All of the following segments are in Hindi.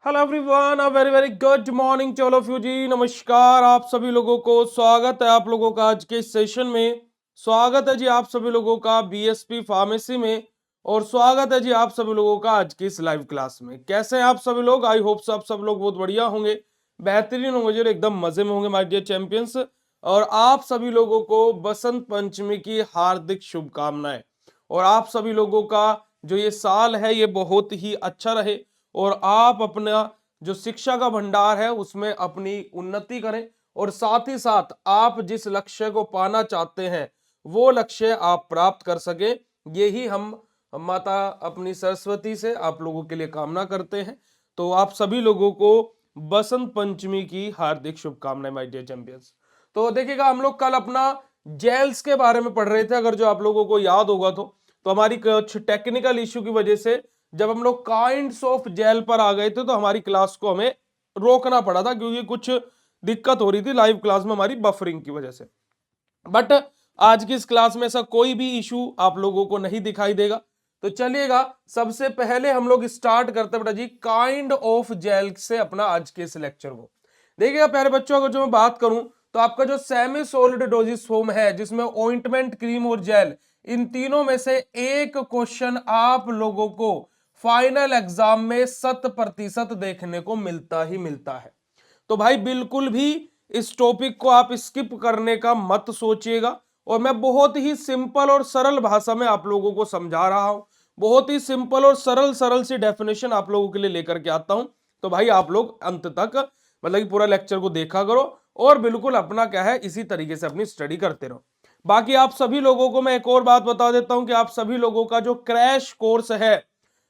Hello everyone, a very very good morning to all of you ji. नमस्कार आप सभी लोगों को, स्वागत है आप लोगों का आज के सेशन में। स्वागत है जी आप सभी लोगों का बीएसपी फार्मेसी में, और स्वागत है जी आप सभी लोगों का आज की इस लाइव क्लास में। कैसे हैं आप सभी लोग? आई होप आप सब लोग बहुत बढ़िया होंगे, बेहतरीन होंगे जी, और एकदम मजे में होंगे माय डियर चैंपियंस। और आप सभी लोगों को बसंत पंचमी की हार्दिक शुभकामनाएं। और आप सभी लोगों का जो ये साल है ये बहुत ही अच्छा रहे, और आप अपना जो शिक्षा का भंडार है उसमें अपनी उन्नति करें, और साथ ही साथ आप जिस लक्ष्य को पाना चाहते हैं वो लक्ष्य आप प्राप्त कर सके। यही हम माता अपनी सरस्वती से आप लोगों के लिए कामना करते हैं। तो आप सभी लोगों को बसंत पंचमी की हार्दिक शुभकामनाएं माय डियर चैंपियंस। तो देखिएगा, हम लोग कल अपना जेल्स के बारे में पढ़ रहे थे, अगर जो आप लोगों को याद होगा तो हमारी कुछ टेक्निकल इश्यू की वजह से जब हम लोग काइंड्स ऑफ जेल पर आ गए थे तो हमारी क्लास को हमें रोकना पड़ा था, क्योंकि कुछ दिक्कत हो रही थी लाइव क्लास में हमारी बफरिंग की वजह से। बट आज की इस क्लास में ऐसा कोई भी इशू आप लोगों को नहीं दिखाई देगा। तो चलिएगा, सबसे पहले हम लोग स्टार्ट करते हैं बेटा जी काइंड ऑफ जेल से अपना आज के इस लेक्चर को। देखिएगा प्यारे बच्चों, अगर जो मैं बात करूं तो आपका जो सेमी सॉलिड डोजिस फॉर्म है जिसमें ऑइंटमेंट, क्रीम और जेल, इन तीनों में से एक क्वेश्चन आप लोगों को फाइनल एग्जाम में 100% देखने को मिलता ही मिलता है। तो भाई बिल्कुल भी इस टॉपिक को आप स्किप करने का मत सोचिएगा, और मैं बहुत ही सिंपल और सरल भाषा में आप लोगों को समझा रहा हूं। बहुत ही सिंपल और सरल सरल सी डेफिनेशन आप लोगों के लिए लेकर के आता हूं। तो भाई आप लोग अंत तक मतलब कि पूरा लेक्चर को देखा करो, और बिल्कुल अपना क्या है इसी तरीके से अपनी स्टडी करते रहो। बाकी आप सभी लोगों को मैं एक और बात बता देता हूं कि आप सभी लोगों का जो क्रैश कोर्स है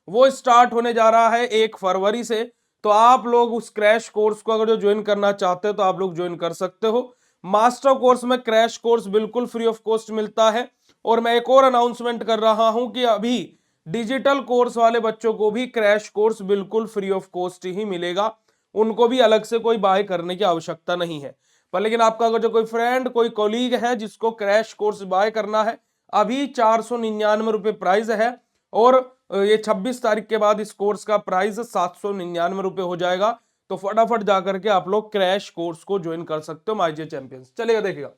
वो स्टार्ट होने जा रहा है 1 फरवरी से। तो आप लोग उस क्रैश कोर्स को अगर जो ज्वाइन करना चाहते हो तो आप लोग ज्वाइन कर सकते हो। मास्टर कोर्स में क्रैश कोर्स बिल्कुल फ्री ऑफ कॉस्ट मिलता है। और मैं एक और अनाउंसमेंट कर रहा हूं कि अभी डिजिटल कोर्स वाले बच्चों को भी क्रैश कोर्स बिल्कुल फ्री ऑफ कॉस्ट ही मिलेगा। उनको भी अलग से कोई बाय करने की आवश्यकता नहीं है। पर लेकिन आपका अगर जो कोई फ्रेंड, कोई कोलीग है जिसको क्रैश कोर्स बाय करना है, अभी 499 रुपए प्राइस है, और ये 26 तारीख के बाद इस कोर्स का प्राइस 799 रुपए हो जाएगा। तो फटाफट जाकर के आप लोग क्रैश कोर्स को ज्वाइन कर सकते हो माय डियर चैंपियंस। चलेगा, देखिएगा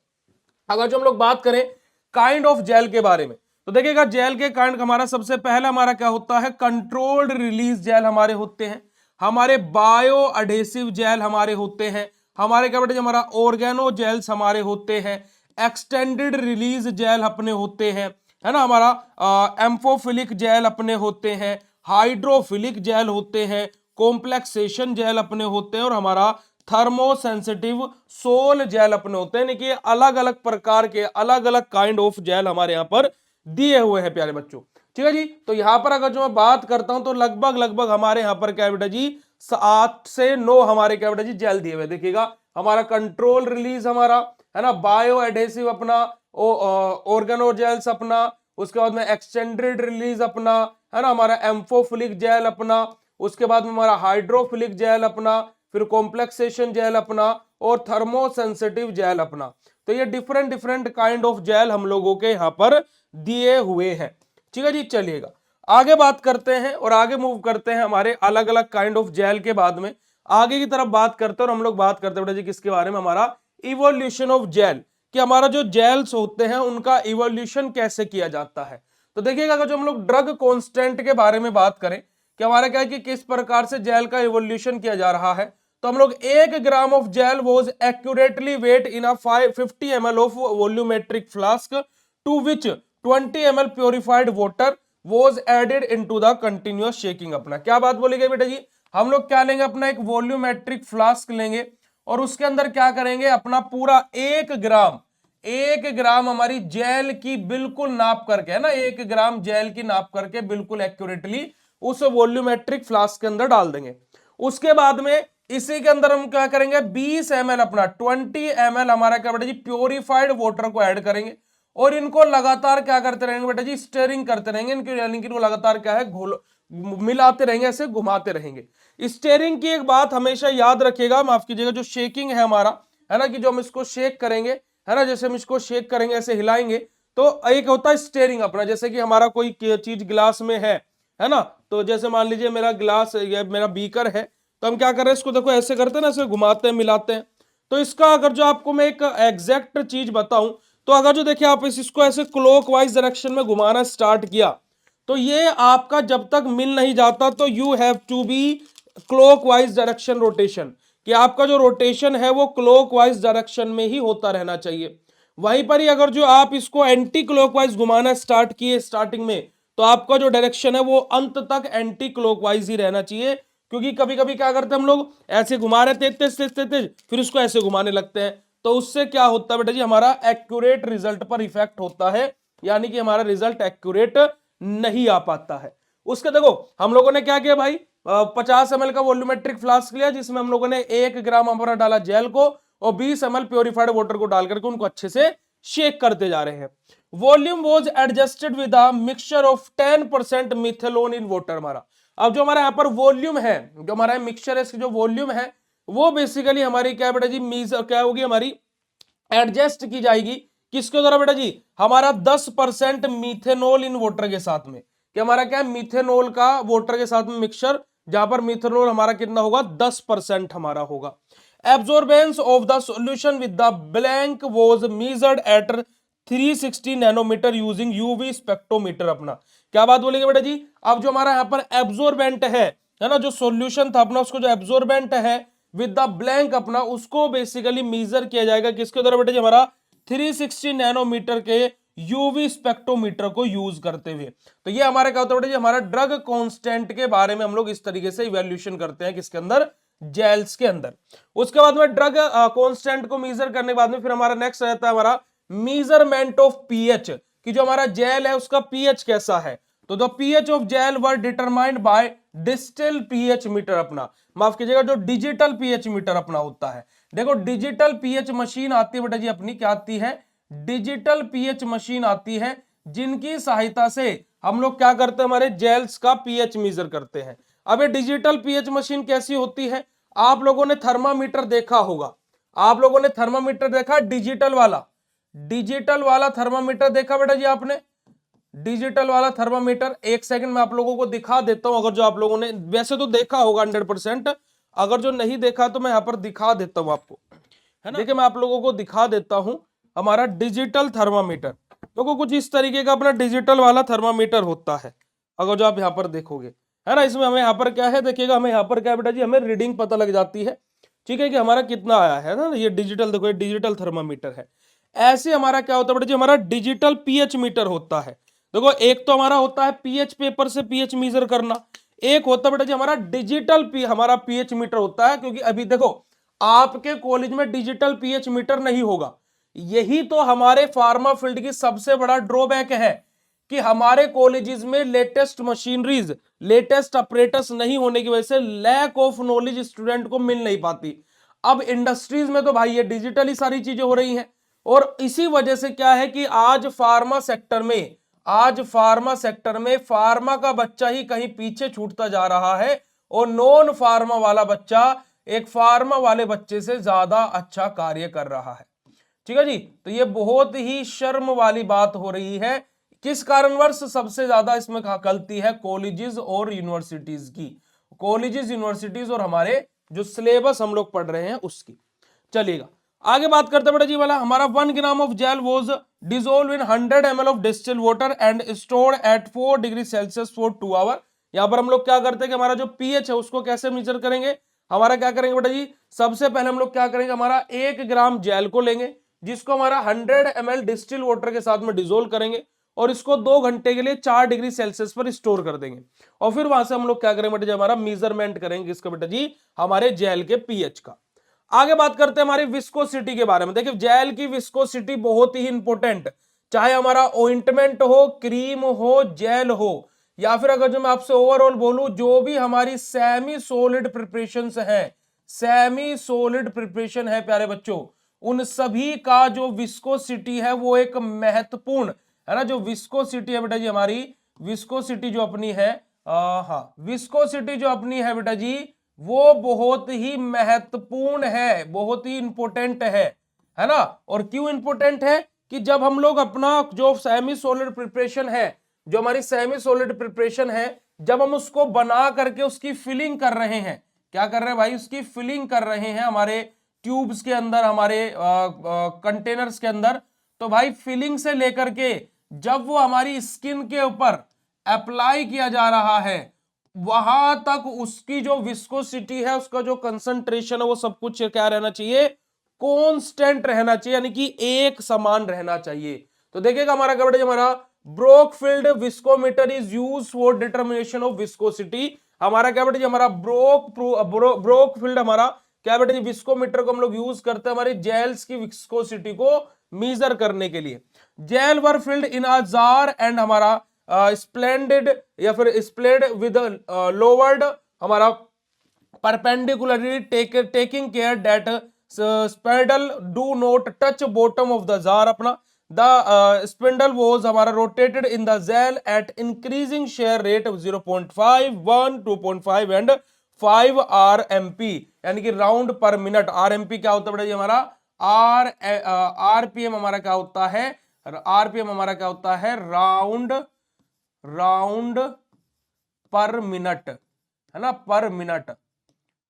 अगर जो हम लोग बात करें काइंड ऑफ जेल के बारे में, तो देखिएगा जेल के काइंड हमारा सबसे पहला हमारा क्या होता है, कंट्रोल्ड रिलीज जेल हमारे होते हैं, हमारे बायो अडेसिव जेल हमारे होते हैं, हमारे क्या बेटे हमारा ऑर्गेनो जेल्स हमारे होते हैं, एक्सटेंडेड रिलीज जेल अपने होते हैं, है ना, हमारा एम्फोफिलिक जेल अपने होते हैं, हाइड्रोफिलिक जेल होते हैं, कॉम्प्लेक्सेशन जेल अपने होते हैं, और हमारा थर्मोसेंसिटिव सोल जेल अपने होते हैं। यानी कि अलग अलग प्रकार के अलग अलग काइंड ऑफ जेल हमारे यहाँ पर दिए हुए हैं प्यारे बच्चों। ठीक है जी। तो यहां पर अगर जो मैं बात करता हूं तो लगभग लगभग हमारे यहाँ पर क्या है बेटा जी, 8 से 9 हमारे क्या बेटा जी जेल दिए हुए। देखिएगा हमारा कंट्रोल रिलीज हमारा है ना, बायो एडेसिव अपना, ऑर्गेनो जेल्स अपना, उसके बाद में एक्सटेंडेड रिलीज अपना, है ना, हमारा एम्फोफिलिक जेल अपना, उसके बाद में हमारा हाइड्रोफिलिक जेल अपना, फिर कॉम्प्लेक्सेशन जेल अपना, और थर्मोसेंसिटिव जेल अपना। तो ये different different kind of gel हम लोगों के यहाँ पर दिए हुए हैं। ठीक है जी। चलिएगा आगे बात करते हैं और आगे मूव करते हैं हमारे अलग अलग काइंड ऑफ जेल के बाद में आगे की तरफ बात करते हैं, और हम लोग बात करते हैं बेटा जी किसके बारे में, हमारा इवोल्यूशन ऑफ जेल, कि हमारा जो जेल्स होते हैं उनका इवोल्यूशन कैसे किया जाता है। तो देखिएगा अगर जो हम लोग ड्रग कांस्टेंट के बारे में बात करें कि हमारा क्या है कि किस प्रकार से जेल का इवोल्यूशन किया जा रहा है, तो हम लोग 1 gram of gel was accurately weigh in a 50 ml of volumetric flask to which 20 ml purified water was added into the continuous shaking. अपना क्या बात बोली गई बेटा जी, हम लोग क्या लेंगे, अपना एक वॉल्यूमेट्रिक फ्लास्क लेंगे, और उसके अंदर क्या करेंगे, अपना पूरा 1 ग्राम हमारी जेल की बिल्कुल नाप करके, है ना, 1 ग्राम जेल की नाप करके बिल्कुल एक्यूरेटली उस वॉल्यूमेट्रिक फ्लास्क के अंदर डाल देंगे। उसके बाद में इसी के अंदर हम क्या करेंगे, 20 ml अपना 20 ml हमारा क्या बेटा जी प्योरिफाइड वाटर को ऐड करेंगे, और इनको लगातार क्या करते रहेंगे बेटा जी, स्टेरिंग करते रहेंगे, इनको यानी कि इनको लगातार क्या है घोल मिलाते रहेंगे, ऐसे घुमाते रहेंगे। स्टेरिंग की एक बात हमेशा याद रखिएगा, माफ कीजिएगा, जो शेकिंग है हमारा, है ना, कि जो हम इसको शेक करेंगे, है ना, जैसे हम इसको शेक करेंगे ऐसे हिलाएंगे, तो एक होता है स्टेरिंग अपना, जैसे कि हमारा कोई चीज गिलास में है ना, तो जैसे मान लीजिए मेरा गिलास या मेरा बीकर है, तो हम क्या कर रहे हैं, इसको देखो ऐसे करते हैं ना, ऐसे घुमाते हैं मिलाते हैं। तो इसका अगर जो आपको मैं एक एग्जैक्ट चीज बताऊं, तो अगर जो देखिए आप इसको ऐसे क्लॉकवाइज डायरेक्शन में घुमाना स्टार्ट किया, तो ये आपका जब तक मिल नहीं जाता, तो you have to be clockwise direction rotation, कि आपका जो रोटेशन है वो क्लॉकवाइज डायरेक्शन में ही होता रहना चाहिए। वहीं पर ही अगर जो आप इसको एंटी क्लॉकवाइज घुमाना स्टार्ट किए स्टार्टिंग में, तो आपका जो डायरेक्शन है वो अंत तक एंटी क्लॉकवाइज ही रहना चाहिए। क्योंकि कभी कभी क्या करते हैं हम लोग, ऐसे घुमा रहे तेज तेज तेज तेज तेज, फिर उसको ऐसे घुमाने लगते हैं, तो उससे क्या होता है बेटा जी, हमारा एक्यूरेट रिजल्ट पर इफेक्ट होता है, यानी कि हमारा रिजल्ट एक्यूरेट नहीं आ पाता है। उसके देखो हम लोगों ने क्या किया भाई, 50 ml का वॉल्यूमेट्रिक फ्लास्क लिया, जिसमें हम लोगों ने 1 ग्राम हमारा डाला जेल को, और 20 ml प्योरीफाइड वाटर को डाल करके उनको अच्छे से शेक करते जा रहे हैं। Volume was adjusted with a mixture of 10% methanol in water. हमारा अब जो हमारा यहाँ पर वॉल्यूम है, जो हमारा मिक्सचर है, इसकी जो वॉल्यूम है वो बेसिकली हमारी क्या बेटा जी, मीजर क्या होगी हमारी, एडजस्ट की जाएगी किसके द्वारा बेटा जी, हमारा 10% मीथेनॉल इन वाटर के साथ में, कि हमारा क्या है, मीथेनॉल का वाटर के साथ में मिक्सचर, जहां पर मीथेनॉल हमारा कितना होगा, 10% हमारा होगा। Absorbance of the solution with the blank was measured at 360 nanometre using UV spectrometer. अपना क्या बात बोलेंगे बेटा जी, अब जो हमारा यहाँ पर एब्जॉर्बेंट है ना, जो सॉल्यूशन था अपना, उसको जो एब्जॉर्बेंट है विद द ब्लैंक अपना, उसको बेसिकली मेजर किया जाएगा किसके द्वारा बेटा जी, हमारा 360 नैनोमीटर के यूवी स्पेक्ट्रोमीटर को यूज करते हुए। तो ये हमारा क्या होता है बेटा जी, हमारा ड्रग कांस्टेंट के बारे में हम लोग इस तरीके से इवैल्यूएशन करते हैं किसके अंदर, जेल्स के अंदर। उसके बाद में ड्रग कांस्टेंट को मेजर करने के बाद में फिर हमारा नेक्स्ट रहता है हमारा मेजरमेंट ऑफ पीएच, कि जो हमारा जेल है उसका पीएच कैसा है। तो the pH of gel were determined by digital pH meter. अपना माफ कीजिएगा, जो डिजिटल पीएच मीटर अपना होता है। देखो डिजिटल पीएच मशीन आती है बेटा जी अपनी, क्या आती है, डिजिटल पीएच मशीन आती है, जिनकी सहायता से हम लोग क्या करते हैं, हमारे जेल्स का पीएच मेजर करते हैं। अब ये डिजिटल पीएच मशीन कैसी होती है, आप लोगों ने थर्मामीटर देखा होगा, आप लोगों ने थर्मामीटर देखा, डिजिटल वाला, डिजिटल वाला थर्मामीटर देखा बेटा जी आपने, डिजिटल वाला थर्मामीटर। एक सेकंड में आप लोगों को दिखा देता हूं, अगर जो आप लोगों ने वैसे तो देखा होगा 100%, अगर जो नहीं देखा तो मैं यहां पर दिखा देता हूं आपको, है ना। देखिए मैं आप लोगों को दिखा देता हूं हमारा डिजिटल थर्मामीटर। तो कुछ इस तरीके का अपना डिजिटल वाला थर्मामीटर होता है, अगर जो आप यहाँ पर देखोगे, है ना। इसमें हमें यहाँ पर क्या है, देखिएगा हमें यहाँ पर क्या है बेटा जी, हमें रीडिंग पता लग जाती है, ठीक है, कि हमारा कितना आया है ना। ये डिजिटल देखो, ये डिजिटल थर्मामीटर है। ऐसे हमारा क्या होता है बेटा जी, हमारा डिजिटल पीएच मीटर होता है। देखो एक तो हमारा होता है पीएच पेपर से पीएच मेजर करना, एक होता है बेटा जी हमारा डिजिटल हमारा पीएच मीटर होता है। क्योंकि अभी देखो आपके कॉलेज में डिजिटल पीएच मीटर नहीं होगा, यही तो हमारे फार्मा फील्ड की सबसे बड़ा ड्रॉबैक है, कि हमारे कॉलेजेस में लेटेस्ट मशीनरीज, लेटेस्ट ऑपरेटर्स नहीं होने की वजह से लैक ऑफ नॉलेज स्टूडेंट को मिल नहीं पाती। अब इंडस्ट्रीज में तो भाई ये डिजिटली सारी चीजें हो रही हैं, और इसी वजह से क्या है कि आज फार्मा सेक्टर में, आज फार्मा सेक्टर में फार्मा का बच्चा ही कहीं पीछे छूटता जा रहा है, और नॉन फार्मा वाला बच्चा एक फार्मा वाले बच्चे से ज्यादा अच्छा कार्य कर रहा है, ठीक है जी। तो ये बहुत ही शर्म वाली बात हो रही है। किस कारणवश सबसे ज्यादा इसमें गलती है, कॉलेजेस और यूनिवर्सिटीज की, कॉलेजेस यूनिवर्सिटीज और हमारे जो सिलेबस हम लोग पढ़ रहे हैं उसकी। चलिएगा आगे बात करते हैं बेटा जी वाला, हमारा 1 gram of gel was dissolve in 100 ml of distil water and stored at 4 degree Celsius for 2 hour. यहां पर हम लोग क्या करते हैं कि हमारा जो पीएच है उसको कैसे मेजर करेंगे, हमारा क्या करेंगे बेटा जी, सबसे पहले हम लोग क्या करेंगे, हमारा 1 ग्राम जेल को लेंगे, जिसको हमारा 100 ml डिस्टिल वाटर के साथ में डिजोल्व करेंगे, और इसको 2 घंटे के लिए 4 डिग्री सेल्सियस पर स्टोर कर देंगे। और फिर वहां से हम लोग क्या करेंगे बेटा जी, हमारा मेजरमेंट करेंगे इसका बेटा जी, हमारे जेल के पीएच का। आगे बात करते हैं हमारी विस्कोसिटी के बारे में। देखिए जेल की विस्कोसिटी बहुत ही इंपॉर्टेंट, चाहे हमारा ऑइंटमेंट हो, क्रीम हो, जेल हो, या फिर अगर जो मैं आपसे ओवरऑल बोलूं, जो भी हमारी सेमी सॉलिड प्रिपरेशंस हैं, सेमी सॉलिड प्रिपरेशन है प्यारे बच्चों, उन सभी का जो विस्कोसिटी है वो एक महत्वपूर्ण, है ना, जो विस्कोसिटी है बेटा जी हमारी, विस्कोसिटी जो अपनी है, हाँ विस्कोसिटी जो अपनी है बेटा जी, वो बहुत ही महत्वपूर्ण है, बहुत ही इंपॉर्टेंट है ना। और क्यों इंपॉर्टेंट है, कि जब हम लोग अपना जो सेमी सॉलिड प्रिपरेशन है, जो हमारी सेमी सॉलिड प्रिपरेशन है, जब हम उसको बना करके उसकी फिलिंग कर रहे हैं, क्या कर रहे हैं भाई, उसकी फिलिंग कर रहे हैं हमारे ट्यूब्स के अंदर, हमारे कंटेनर्स के अंदर। तो भाई फिलिंग से लेकर के जब वो हमारी स्किन के ऊपर अप्लाई किया जा रहा है वहां तक उसकी जो विस्कोसिटी है, उसका जो कंसंट्रेशन है, वो सब कुछ क्या रहना चाहिए, कांस्टेंट रहना चाहिए, यानी कि एक समान रहना चाहिए। तो देखिएगा हमारा क्या बेटा, हमारा Brookfield viscometer is use for determination of viscosity. हमारा क्या बेटा जी, हमारा ब्रोकफील्ड हमारा क्या बेटा जी, विस्कोमीटर को हम लोग यूज करते हैं हमारी जेल्स की विस्कोसिटी को मेजर करने के लिए। Gel were filled in a jar and हमारा स्प्लेंडेड या फिर स्प्लेड विद लोवर्ड हमारा perpendicularly taking care that spindle do not touch bottom of the jar. अपना द स्पिंडल वॉज हमारा rotated in the gel at increasing shear rate 0.5 1 2.5 and 5 RMP, यानी कि राउंड पर मिनट। RMP क्या होता है बेटा जी, हमारा RPM हमारा क्या होता है, RPM हमारा क्या होता है, राउंड पर मिनट, है ना, पर मिनट।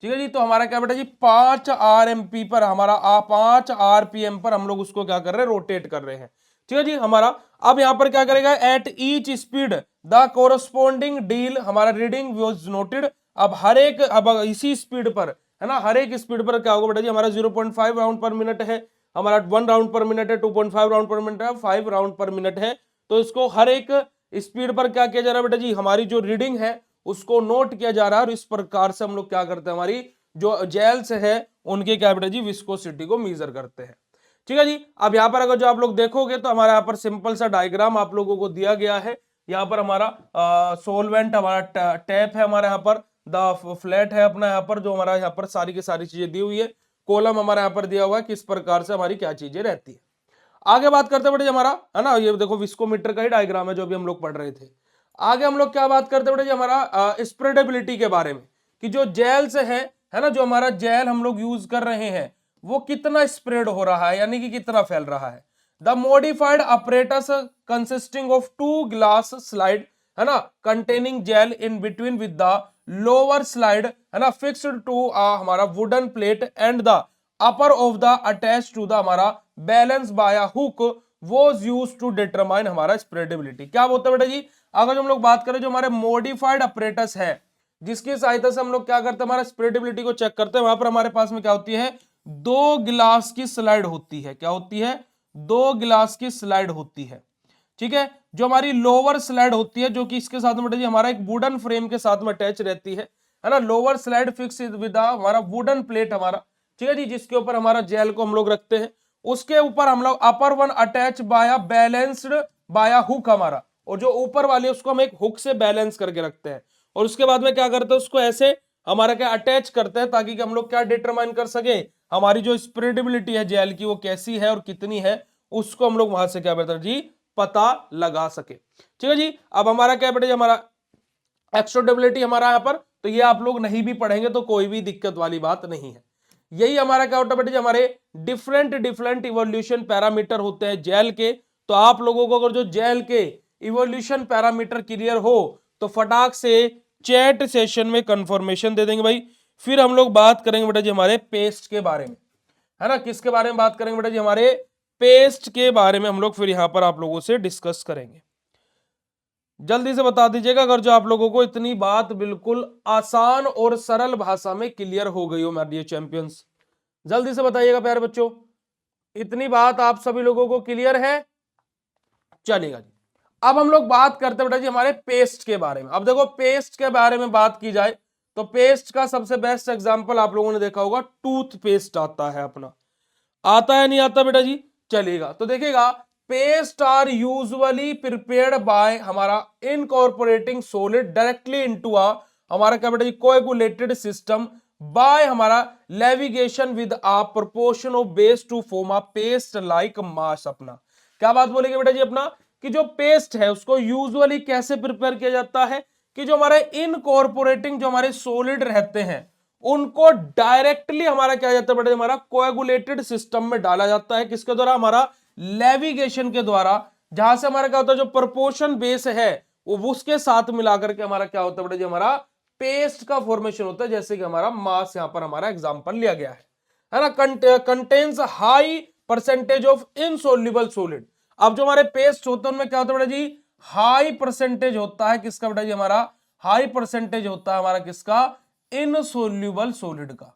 ठीक है जी। तो हमारा क्या बेटा जी, 5 RMP पर हमारा 5 RPM पर हम लोग उसको क्या कर रहे हैं, रोटेट कर रहे हैं। ठीक है जी। हमारा अब यहां पर क्या करेगा, at each speed the corresponding deal हमारा रीडिंग वाज नोटेड। अब हर एक, अब इसी स्पीड पर, है ना, हर एक स्पीड पर क्या होगा बेटा जी, हमारा 0.5 राउंड पर मिनट है, हमारा 1 राउंड पर मिनट है, 2.5 राउंड पर मिनट है, 5 राउंड पर मिनट है। तो इसको हर एक स्पीड पर क्या किया जा रहा है बेटा जी, हमारी जो रीडिंग है उसको नोट किया जा रहा है। और इस प्रकार से हम लोग क्या करते हैं, हमारी जो जेल्स है उनके क्या बेटा जी, विस्कोसिटी को मेजर करते हैं। ठीक है जी। अब यहां पर अगर जो आप लोग देखोगे तो हमारा यहाँ पर सिंपल सा डायग्राम आप लोगों को दिया गया है। यहाँ पर हमारा सोलवेंट हमारा टैप है, हमारे यहाँ पर द फ्लैट है अपना, यहाँ पर जो हमारा यहाँ पर सारी की सारी चीजें दी हुई है। कॉलम हमारे यहाँ पर दिया हुआ है किस प्रकार से हमारी क्या चीजें रहती है। आगे बात करते बेटे हमारा, है ना, ये देखो विस्कोमीटर का ही डायग्राम है जो अभी हम लोग पढ़ रहे थे। आगे हम लोग क्या बात करते बेटे हमारा स्प्रेडेबिलिटी के बारे में, कि जो जेल से है ना, जो हमारा जेल हम लोग यूज कर रहे हैं वो कितना स्प्रेड हो रहा है, यानी कि कितना फैल रहा है। The modified apparatus consisting of 2 glass slide, है ना, containing gel in between with the lower slide, है ना, फिक्स्ड टू हमारा wooden plate and the upper of the attach to the हमारा balance by a hook was used to determine हमारा स्प्रेडेबिलिटी। क्या बोलते हैं बेटा जी, अगर जो हम लोग बात करें जो हमारे मॉडिफाइड अपरेटस है जिसकी सहायता से हम लोग क्या करते हैं, हमारा स्प्रेडेबिलिटी को चेक करते हैं, वहां पर हमारे पास में क्या होती है, 2 गिलास की स्लाइड होती है। क्या होती है, 2 गिलास की स्लाइड होती है। ठीक है। जो हमारी लोअर स्लाइड होती है, जो कि इसके साथ में हमारा एक वुडन फ्रेम के साथ में अटैच रहती है ना, लोअर स्लाइड फिक्स विद हमारा वुडन प्लेट हमारा, ठीक है जी, जिसके ऊपर हमारा जेल को हम लोग रखते हैं। उसके ऊपर हम लोग अपर वन अटैच बाया बैलेंस्ड बाया हुक हमारा, और जो ऊपर वाली उसको हम एक हुक से बैलेंस करके रखते हैं। और उसके बाद में क्या करते हैं, उसको ऐसे हमारा क्या अटैच करते हैं ताकि हम लोग क्या डिटरमाइन कर सके, हमारी जो स्प्रेडेबिलिटी है जेल की वो कैसी है और कितनी है, उसको हम लोग वहां से क्या बेहतर जी पता लगा सके। ठीक है जी। अब हमारा क्या बेटा हमारा एक्सट्रोडेबिलिटी हमारा यहाँ पर, तो ये आप लोग नहीं भी पढ़ेंगे तो कोई भी दिक्कत वाली बात नहीं है। यही हमारा क्या होता है बेटा हमारे डिफरेंट डिफरेंट इवोल्यूशन पैरामीटर होते हैं जेल के। तो आप लोगों को अगर जो जेल के इवोल्यूशन पैरामीटर क्लियर हो तो फटाक से चैट सेशन में कंफर्मेशन दे देंगे भाई। फिर हम लोग बात करेंगे बेटा जी हमारे पेस्ट के बारे में, है ना, किसके बारे में बात करेंगे बेटा जी, हमारे पेस्ट के बारे में हम लोग फिर यहां पर आप लोगों से डिस्कस करेंगे। जल्दी से बता दीजिएगा अगर जो आप लोगों को इतनी बात बिल्कुल आसान और सरल भाषा में क्लियर हो गई हो मेरे चैंपियंस, जल्दी से बताइएगा प्यारे बच्चों, इतनी बात आप सभी लोगों को क्लियर है। चलेगा जी। अब हम लोग बात करते हैं बेटा जी हमारे पेस्ट के बारे में। अब देखो पेस्ट के बारे में बात की जाए तो पेस्ट का सबसे बेस्ट एग्जांपल आप लोगों ने देखा होगा, टूथपेस्ट आता है अपना, आता है नहीं आता बेटा जी, चलेगा। तो देखिएगा paste are usually prepared by हमारा incorporating solid directly into a हमारा क्या बेटा जी कोएगुलेटेड सिस्टम बाय हमारा levigation with a proportion of base to form a paste like mass. अपना क्या बात बोलेंगे बेटा जी अपना, कि जो पेस्ट है उसको यूजुअली कैसे प्रिपेयर किया जाता है, कि जो हमारे इनकॉर्पोरेटिंग जो हमारे सॉलिड रहते हैं उनको डायरेक्टली हमारा क्या जाता है बेटा हमारा कोएगुलेटेड सिस्टम में डाला जाता है। किसके द्वारा, हमारा लेविगेशन के द्वारा, जहां से हमारा क्या होता है जो प्रोपोर्शन बेस है वो उसके साथ मिलाकर के हमारा क्या होता है बेटा जी हमारा पेस्ट का फॉर्मेशन होता है, जैसे कि हमारा मास यहां पर हमारा एग्जांपल लिया गया है ना। Contains high percentage of insoluble solid. अब जो हमारे पेस्ट होते हैं उनमें क्या होता है बेटा जी, हाई परसेंटेज होता है किसका बेटा जी, हमारा हाई परसेंटेज होता है हमारा किसका, इनसोल्यूबल सॉलिड का।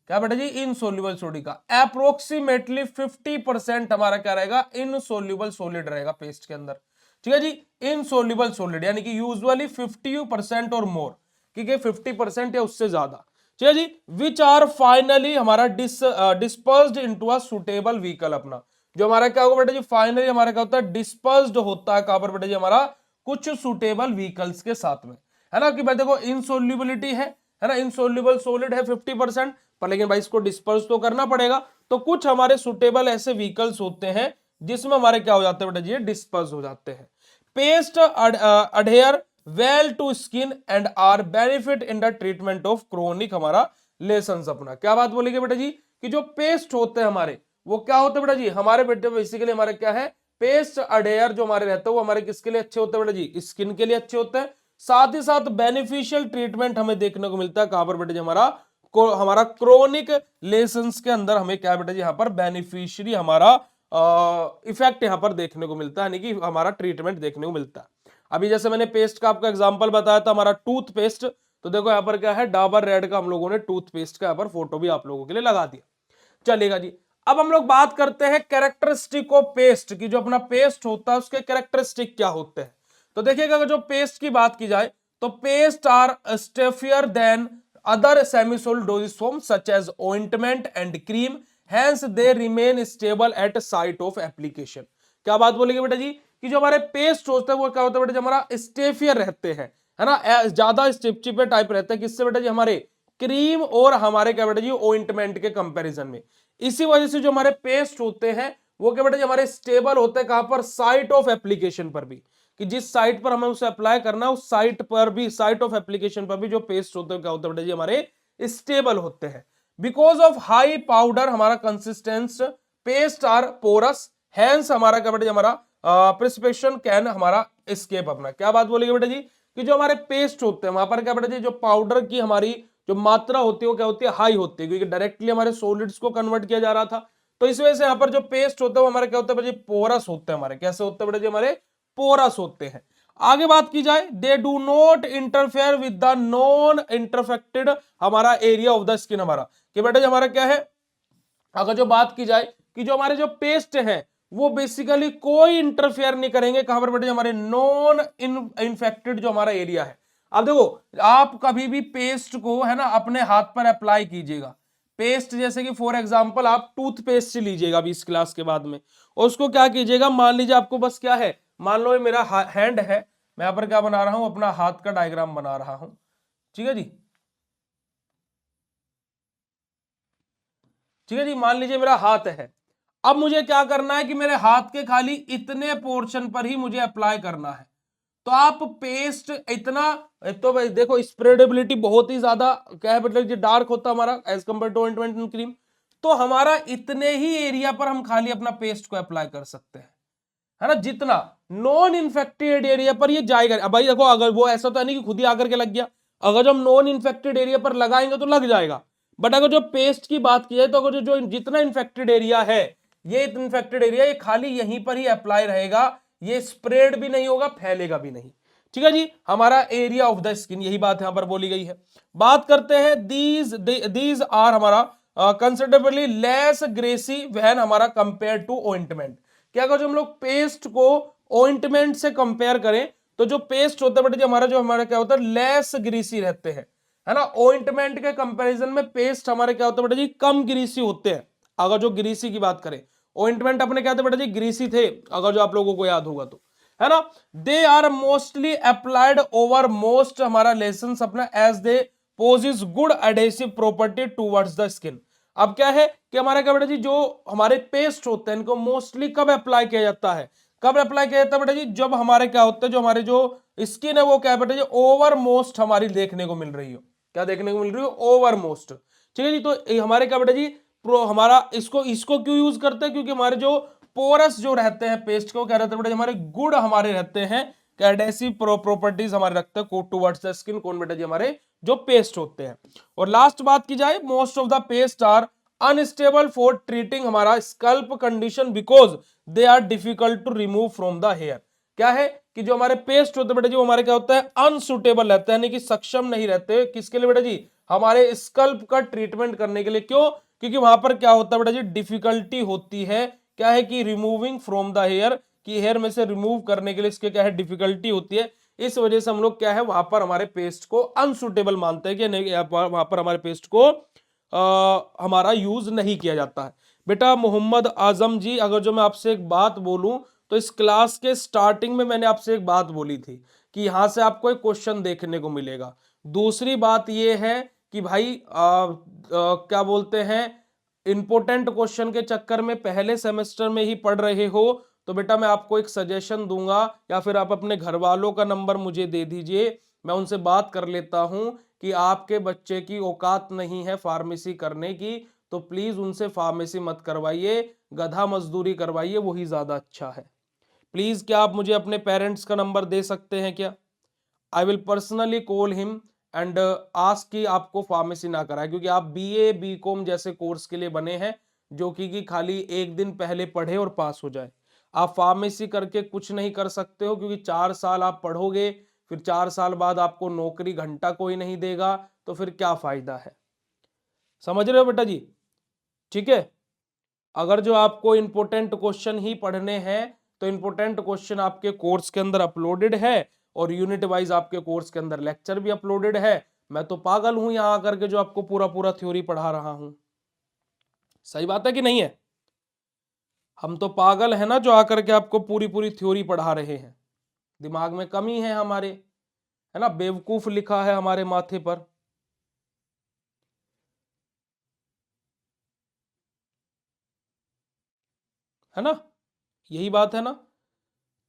क्या बेटा जी, इनसोल्यूबल सॉलिड का अप्रोक्सीमेटली 50% हमारा क्या रहेगा, इनसोल्यूबल सॉलिड रहेगा पेस्ट के अंदर। ठीक है जी, इनसोल्यूबल सॉलिड यानी कि यूजुअली 50% और मोर, ठीक है 50% या उससे ज्यादा। ठीक है जी, विच आर फाइनली हमारा dispersed into a suitable vehicle. अपना जो हमारा क्या होगा बेटा जी, फाइनली हमारा क्या होता है, डिस्पर्स्ड होता है कहां पर बेटा जी, हमारा कुछ सुटेबल व्हीकल्स के साथ में, है ना। कि भाई देखो इनसोल्यूबिलिटी है ना, इनसोल्यूबल सॉलिड है 50%, पर लेकिन भाई इसको डिस्पर्स तो करना पड़ेगा, तो कुछ हमारे सुटेबल ऐसे व्हीकल्स होते हैं जिसमें हमारे क्या हो जाते हैं बेटा जी, डिस्पर्स हो जाते हैं। Paste adhere well to skin and are benefit in the treatment of chronic हमारा लेसन्स। अपना क्या बात बोलेंगे बेटा जी, कि जो पेस्ट होते हैं हमारे, वो क्या होते हैं बेटा जी, हमारे बेटे बेसिकली हमारे क्या है, पेस्ट अडेयर जो हमारे रहते हैं वो हमारे किसके लिए अच्छे होते हैं बेटा जी, स्किन के लिए अच्छे होते हैं। साथ ही साथ बेनिफिशियल ट्रीटमेंट हमें देखने को मिलता है कहां पर बेटा जी, हमारा क्रोनिक लेसन्स के अंदर हमें क्या बेटा जी, यहाँ पर बेनिफिशियरी हमारा इफेक्ट यहाँ पर देखने को मिलता है, यानी कि हमारा ट्रीटमेंट देखने को मिलता है। अभी जैसे मैंने पेस्ट का आपको एग्जांपल बताया था हमारा टूथपेस्ट, तो देखो यहाँ पर क्या है, डाबर रेड का हम लोगों ने टूथपेस्ट का यहाँ पर फोटो भी आप लोगों के लिए लगा दिया। चलेगा जी, अब हम लोग बात करते हैं कैरेक्टरिस्टिक ऑफ पेस्ट की। जो अपना पेस्ट होता है उसके कैरेक्टरिस्टिक क्या होते हैं। तो देखिएगा अगर जो पेस्ट की बात की जाए तो paste are stiffer than other semisolid dosages form such as ointment and cream, hence they remain stable at site of application. क्या बात बोलेंगे बेटा जी, कि जो हमारे पेस्ट होते हैं वो क्या होता है बेटा जी, हमारा स्टेफियर रहते हैं, है ना, ज्यादा चिपचिपे टाइप रहते हैं, किससे बेटा जी, हमारे क्रीम और हमारे क्या बेटा जी, ऑइंटमेंट के कंपैरिजन में। इसी वजह से जो हमारे पेस्ट होते हैं वो क्या बेटा जी, हमारे स्टेबल होते हैं कहां पर, साइट ऑफ एप्लीकेशन पर भी, कि जिस साइट पर हमें उसे अप्लाई करना है उस साइट पर भी, साइट ऑफ एप्लीकेशन पर भी जो पेस्ट होते हैं क्या होता है बेटा जी, हमारे स्टेबल होते हैं। बिकॉज ऑफ हाई पाउडर हमारा consistence paste are porous, hence हमारा क्या बेटा जी, हमारा प्रिसिपिटेशन कैन हमारा एस्केप। अपना क्या बात बोलेगी बेटा जी, कि जो हमारे पेस्ट होते हैं वहां पर क्या बेटा जी, जो पाउडर की हमारी जो मात्रा होती है वो क्या होती है, हाई होती है, क्योंकि डायरेक्टली हमारे सॉलिड्स को कन्वर्ट किया जा रहा था। तो इस वजह से यहाँ पर जो पेस्ट होता है वो हमारे क्या होता है बेटा जी, पोरस होते हैं। हमारे कैसे होते हैं बेटा जी, हमारे पोरस होते हैं। आगे बात की जाए, they do not interfere with the non infected हमारा एरिया ऑफ द स्किन। हमारा कि बेटा जी हमारा क्या है, अगर जो बात की जाए कि जो हमारे जो पेस्ट हैं वो बेसिकली कोई इंटरफेयर नहीं करेंगे कहां पर बेटे, हमारे नॉन इन्फेक्टेड जो हमारा एरिया है। अब देखो आप कभी भी पेस्ट को है ना अपने हाथ पर अप्लाई कीजिएगा, पेस्ट जैसे कि फॉर एग्जांपल आप टूथपेस्ट लीजिएगा अभी इस क्लास के बाद में, और उसको क्या कीजिएगा, मान लीजिए आपको बस क्या है, मान लो ये मेरा हैंड है, मैं यहाँ पर क्या बना रहा हूं, अपना हाथ का डायग्राम बना रहा हूं, ठीक है जी, ठीक है जी, मान लीजिए मेरा हाथ है। अब मुझे क्या करना है कि मेरे हाथ के खाली इतने पोर्शन पर ही मुझे अप्लाई करना है। तो आप पेस्ट इतना, तो भाई देखो स्प्रेडेबिलिटी बहुत ही ज्यादा क्या है, मतलब डार्क होता है हमारा as compare to ointment and cream. तो हमारा इतने ही एरिया पर हम खाली अपना पेस्ट को अप्लाई कर सकते हैं, है ना, जितना नॉन इन्फेक्टेड एरिया पर ये जाएगा। अब भाई देखो अगर वो ऐसा तो नहीं कि खुद ही आकर के लग गया, अगर जो हम नॉन इन्फेक्टेड एरिया पर लगाएंगे तो लग जाएगा, बट अगर जो पेस्ट की बात की जाए तो अगर जो जितना इन्फेक्टेड एरिया है, ये इन्फेक्टेड एरिया ये खाली यहीं पर ही अप्लाई रहेगा, ये स्प्रेड भी नहीं होगा, फैलेगा भी नहीं। ठीक है जी, हमारा एरिया ऑफ द स्किन, यही बात यहां पर बोली गई है। बात करते हैं दीज आर हमारा कंसिडरेबली लेस ग्रेसी व्हेन हमारा कंपेयर टू ऑइंटमेंट। क्या अगर जो हम लोग पेस्ट को ऑइंटमेंट से कंपेयर करें तो जो पेस्ट होता है बेटा हमारा जो हमारा क्या होता है, लेस ग्रीसी रहते हैं, है ना। ऑइंटमेंट के कंपैरिजन में पेस्ट हमारे क्या होता है बेटा जी, कम ग्रीसी होते हैं। अगर जो ग्रीसी की बात करें, ऑइंटमेंट अपने क्या थे बेटा जी, ग्रीसी थे, अगर जो आप लोगों को याद होगा तो, है ना। They are mostly applied over most हमारा लेसन्स अपना, as they possess good adhesive property towards the skin. अब क्या है कि हमारे क्या बेटा जी, जो हमारे पेस्ट होते हैं इनको मोस्टली कब अप्लाई किया जाता है, कब अप्लाई किया जाता है बेटा जी, जब हमारे क्या होता है, जो हमारे जो स्किन है वो क्या है बेटा जी, ओवर मोस्ट हमारी देखने को मिल रही हो, क्या देखने को मिल रही हो, ओवर मोस्ट। ठीक है जी, तो हमारे क्या बेटा जी, प्रो हमारा इसको इसको क्यों यूज करते हैं, क्योंकि हमारे जो पोरस जो रहते हैं पेस्ट को क्या रहते हैं बेटा, हमारे गुड हमारे रहते हैं, एडेसिव प्रॉपर्टीज हमारे रखते हैं टूवर्ड्स द स्किन, कौन बेटा जी, हमारे जो पेस्ट होते हैं। और लास्ट बात की जाए, most of the paste are unstable for treating हमारा scalp condition because they are difficult to remove from the hair. क्या है कि जो हमारे पेस्ट होते हैं बेटा जी, वो हमारे क्या होता है, अनसुटेबल रहते हैं, यानी कि सक्षम नहीं रहते किसके लिए बेटा जी, हमारे स्कल्प का ट्रीटमेंट करने के लिए। क्यों? क्योंकि वहां पर क्या होता है बेटा जी, डिफिकल्टी होती है, क्या है कि रिमूविंग फ्रॉम द हेयर, कि हेयर में से रिमूव करने के लिए इसके क्या है, डिफिकल्टी होती है। इस वजह से हम लोग क्या है, वहां पर हमारे पेस्ट को अनसुटेबल मानते हैं कि नहीं, वहां पर हमारे पेस्ट को हमारा यूज नहीं किया जाता है। बेटा मोहम्मद आजम जी, अगर जो मैं आपसे एक बात बोलूं, तो इस क्लास के स्टार्टिंग में मैंने आपसे एक बात बोली थी कि यहां से आपको एक क्वेश्चन देखने को मिलेगा। दूसरी बात यह है कि भाई क्या बोलते हैं, इंपोर्टेंट क्वेश्चन के चक्कर में पहले सेमेस्टर में ही पढ़ रहे हो, तो बेटा मैं आपको एक सजेशन दूंगा, या फिर आप अपने घर वालों का नंबर मुझे दे दीजिए, मैं उनसे बात कर लेता हूं कि आपके बच्चे की औकात नहीं है फार्मेसी करने की, तो प्लीज उनसे फार्मेसी मत करवाइए, गधा मजदूरी करवाइए, वही ज्यादा अच्छा है। प्लीज क्या आप मुझे अपने पेरेंट्स का नंबर दे सकते हैं क्या? I will personally call him and ask कि आपको फार्मेसी ना कराए, क्योंकि आप बीए बीकॉम जैसे कोर्स के लिए बने हैं, जो कि खाली एक दिन पहले पढ़े और पास हो जाए। आप फार्मेसी करके कुछ नहीं कर सकते हो, क्योंकि 4 साल आप पढ़ोगे, फिर 4 साल बाद आपको नौकरी घंटा कोई नहीं देगा, तो फिर क्या फायदा है? समझ रहे हो बेटा जी? ठीक है। अगर जो आपको इंपोर्टेंट क्वेश्चन ही पढ़ने हैं, तो इंपोर्टेंट क्वेश्चन आपके कोर्स के अंदर अपलोडेड है, और यूनिट वाइज आपके कोर्स के अंदर लेक्चर भी अपलोडेड है। मैं तो पागल हूं यहां आकर के जो आपको पूरा पूरा थ्योरी पढ़ा रहा हूं। सही बात है कि नहीं है? हम तो पागल है ना, जो आकर के आपको पूरी पूरी थ्योरी पढ़ा रहे हैं। दिमाग में कमी है हमारे, है ना, बेवकूफ लिखा है हमारे माथे पर। है ना, यही बात है ना।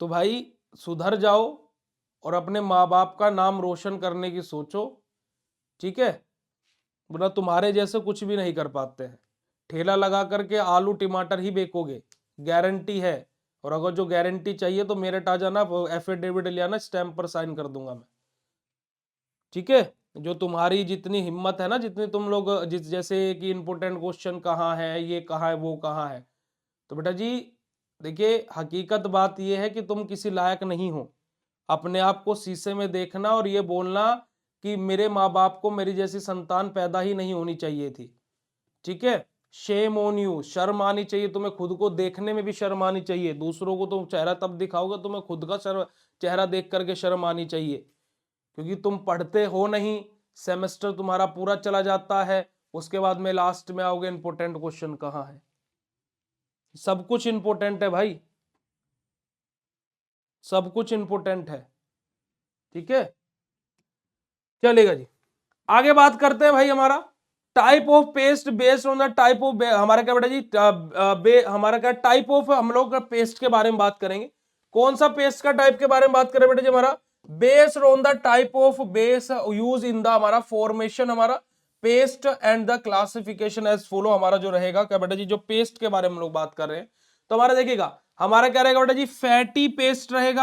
तो भाई सुधर जाओ और अपने माँ बाप का नाम रोशन करने की सोचो, ठीक है? वरना तुम्हारे जैसे कुछ भी नहीं कर पाते हैं। ठेला लगा करके आलू टमाटर ही बेचोगे, गारंटी है। और अगर जो गारंटी चाहिए तो मेरे आ जाना, एफिडेविट ले आना, स्टैंप पर साइन कर दूंगा मैं, ठीक है? जो तुम्हारी जितनी हिम्मत है ना, जितनी तुम लोग जिस जैसे कि इंपोर्टेंट क्वेश्चन कहाँ है, ये कहाँ है, वो कहाँ है, तो बेटा जी देखिए, हकीकत बात ये है कि तुम किसी लायक नहीं हो। अपने आप को शीशे में देखना और ये बोलना कि मेरे माँ बाप को मेरी जैसी संतान पैदा ही नहीं होनी चाहिए थी, ठीक है? शेम ऑन यू, शर्म आनी चाहिए तुम्हें, खुद को देखने में भी शर्म आनी चाहिए। दूसरों को तुम चेहरा तब दिखाओगे, तुम्हें खुद का चेहरा देख करके शर्म आनी चाहिए, क्योंकि तुम पढ़ते हो नहीं, सेमेस्टर तुम्हारा पूरा चला जाता है, उसके बाद में लास्ट में आओगे इंपोर्टेंट क्वेश्चन कहाँ है। सब कुछ इंपोर्टेंट है भाई, सब कुछ इंपोर्टेंट है, ठीक है? चलेगा जी, आगे बात करते हैं भाई। हमारा type of paste based on the type of, हमारा क्या बेटा जी, हमारा क्या टाइप ऑफ, हम लोग पेस्ट के बारे में बात करेंगे। कौन सा पेस्ट का टाइप के बारे में बात करें बेटा जी? हमारा based on the type of base use in the, हमारा फॉर्मेशन, हमारा paste and the classification as follow, हमारा जो रहेगा क्या बेटा जी, जो पेस्ट के बारे में हम लोग बात कर रहे हैं, तो हमारा देखिएगा, हमारा क्या रहेगा बेटा जी, फैटी पेस्ट रहेगा,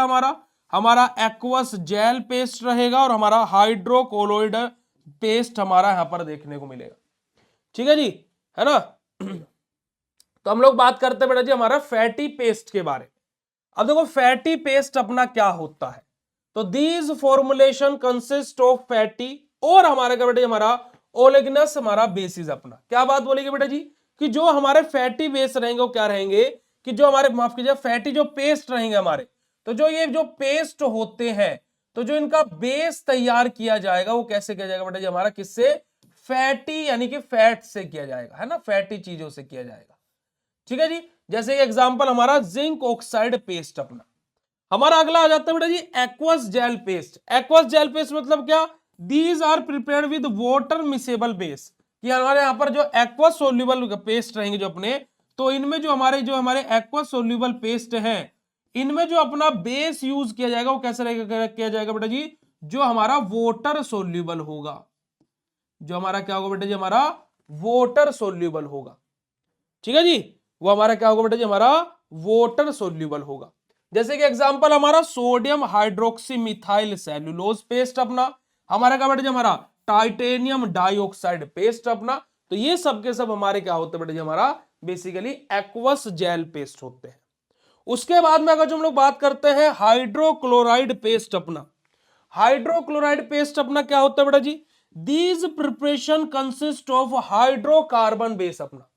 हमारा एक्वस जेल पेस्ट रहेगा, और हमारा हाइड्रोकोलोइड पेस्ट हमारा यहां पर देखने को मिलेगा, ठीक है जी, है ना? तो हम लोग बात करते हैं बेटा जी हमारा फैटी पेस्ट के बारे में। अब देखो फैटी पेस्ट अपना क्या होता है, तो these formulation consist of fatty, और हमारा क्या बेटा जी, हमारा ओलिगनस, हमारा बेसिस। अपना क्या बात बोलेगी बेटा जी, कि जो हमारे फैटी बेस रहेंगे वो क्या रहेंगे, कि जो हमारे, माफ कीजिए, फैटी जो पेस्ट रहेंगे हमारे, तो जो ये जो पेस्ट होते हैं, तो जो इनका बेस तैयार किया जाएगा वो कैसे किया जाएगा बेटा जी, हमारा किससे, फैटी यानी कि फैट से किया जाएगा, है ना, फैटी चीजों से किया जाएगा, ठीक है जी। जैसे एग्जांपल हमारा जिंक ऑक्साइड पेस्ट अपना। हमारा अगला आ जाता है बेटा जी aqueous gel paste. Aqueous gel paste मतलब क्या, these are prepared with water miscible base, कि हमारे यहाँ पर जो एक्वस सोल्यूबल पेस्ट रहेंगे जो अपने, तो इनमें जो हमारे एक्वस सोल्यूबल पेस्ट हैं, इनमें जो अपना बेस यूज किया जाएगा वो कैसे रहेगा, किया जाएगा बेटा जी, जो हमारा वाटर सोल्यूबल होगा, जो हमारा क्या होगा बेटा जी, हमारा वाटर सोल्यूबल होगा, ठीक है जी। वो हमारा क्या होगा बेटा जी, हमारा वाटर सोल्यूबल होगा। जैसे कि एग्जांपल हमारा sodium hydroxy methyl cellulose paste अपना, हमारा क्या बेटा जी, हमारा टाइटेनियम डाइऑक्साइड पेस्ट अपना। तो ये सब के सब हमारे क्या होते हैं बेटा जी, हमारा बेसिकली एक्वस जेल पेस्ट होते हैं। उसके बाद में अगर जो हम लोग बात करते हैं हाइड्रोक्लोराइड पेस्ट अपना, हाइड्रोक्लोराइड पेस्ट अपना क्या होता है बेटा जी, these preparation consist of hydrocarbon base अपना।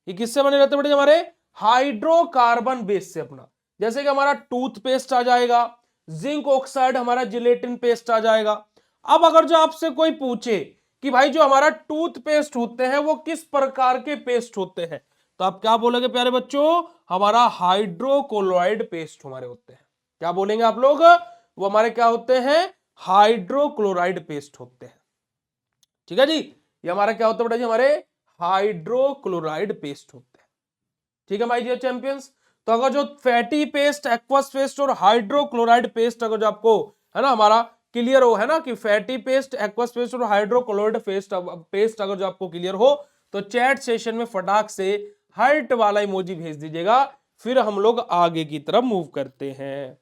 ये किससे बने रहते हैं बेटा जी, हमारे हाइड्रोकार्बन बेस से अपना। जैसे कि हमारा टूथपेस्ट आ जाएगा, जिंक ऑक्साइड हमारा जिलेटिन पेस्ट आ जाएगा। अब अगर जो आपसे कोई पूछे कि भाई जो हमारा टूथपेस्ट होते हैं वो किस प्रकार के पेस्ट होते हैं, तो आप क्या बोलोगे प्यारे बच्चों, हमारा हाइड्रोक्लोराइड पेस्ट हमारे होते हैं। क्या बोलेंगे आप लोग, वो हमारे क्या होते हैं, हाइड्रोक्लोराइड पेस्ट होते हैं। ठीक है जी, ये हमारा क्या होता है बेटा जी, हमारे हाइड्रोक्लोराइड पेस्ट होते हैं। ठीक है माय डियर चैंपियंस। तो अगर जो फैटी पेस्ट, एक्वस पेस्ट और हाइड्रोक्लोराइड पेस्ट अगर जो आपको है ना हमारा क्लियर हो, है ना कि फैटी पेस्ट, एक्वस पेस्ट और हाइड्रोक्लोराइड पेस्ट अगर जो आपको क्लियर हो, तो चैट सेशन में फटाक से हार्ट वाला इमोजी भेज दीजिएगा। फिर हम लोग आगे की तरफ मूव करते हैं।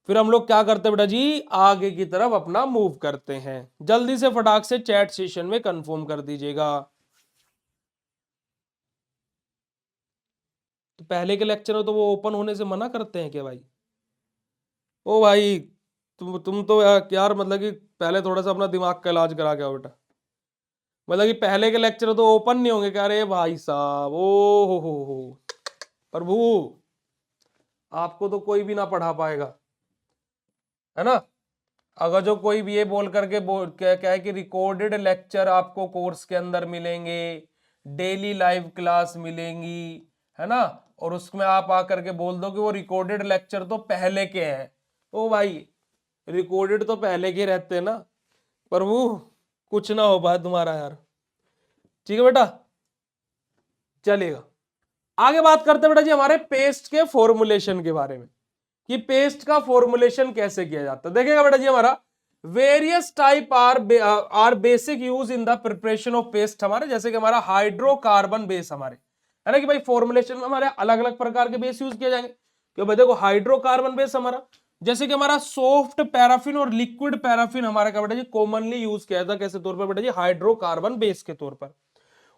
फिर हम लोग क्या करते हैं बेटा जी, आगे की तरफ अपना मूव करते हैं। जल्दी से फटाक से चैट सेशन में कंफर्म कर दीजिएगा। तो पहले के लेक्चर में तो वो ओपन होने से मना करते हैं क्या भाई? ओ भाई, तुम तो यार मतलब कि पहले थोड़ा सा अपना दिमाग का इलाज करा के आओ बेटा। मतलब कि पहले के लेक्चर तो ओपन नहीं होंगे क्या? अरे भाई साहब, ओ हो प्रभु, आपको तो कोई भी ना पढ़ा पाएगा, है ना। अगर जो कोई भी ये बोल करके क्या है कि रिकॉर्डेड लेक्चर आपको कोर्स के अंदर मिलेंगे, डेली लाइव क्लास मिलेंगी, है ना, और उसमें आप आकर के बोल दो कि वो रिकॉर्डेड लेक्चर तो पहले के हैं। ओ भाई, रिकॉर्डेड तो पहले के रहते हैं ना प्रभु, कुछ ना हो पाए तुम्हारा यार। ठीक है बेटा, चलेगा। आगे बात करते हैं बेटा जी हमारे पेस्ट के फॉर्मुलेशन के बारे में, कि पेस्ट का फॉर्मुलेशन कैसे किया जाता है। देखिएगा बेटा जी, हमारा various type are basic use in the preparation of paste हमारे, जैसे कि हमारा हाइड्रोकार्बन बेस हमारे, है ना कि भाई फॉर्मुलेशन में हमारे अलग अलग प्रकार के बेस यूज किए जाएंगे। क्यों भाई, देखो हाइड्रोकार्बन बेस हमारा, जैसे कि हमारा सॉफ्ट पैराफिन और लिक्विड पैराफिन हमारा क्या बेटा जी कॉमनली यूज किया जाता है, कैसे तौर पर बेटा जी, हाइड्रोकार्बन बेस के तौर पर।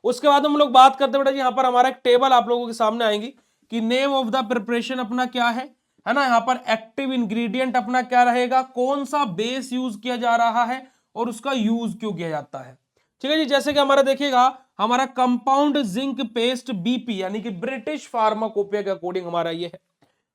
उसके बाद हम लोग बात करते हैं बेटा जी, यहाँ पर हमारा एक टेबल आप लोगों के सामने आएंगी कि नेम ऑफ द प्रिपरेशन अपना क्या है ना। यहाँ पर एक्टिव इंग्रेडिएंट अपना क्या रहेगा, कौन सा बेस यूज किया जा रहा है और उसका यूज क्यों किया जाता है। ठीक है जी, जैसे कि हमारा देखिएगा, हमारा कंपाउंड जिंक पेस्ट बीपी यानी कि ब्रिटिश फार्माकोपिया के अकॉर्डिंग हमारा ये है।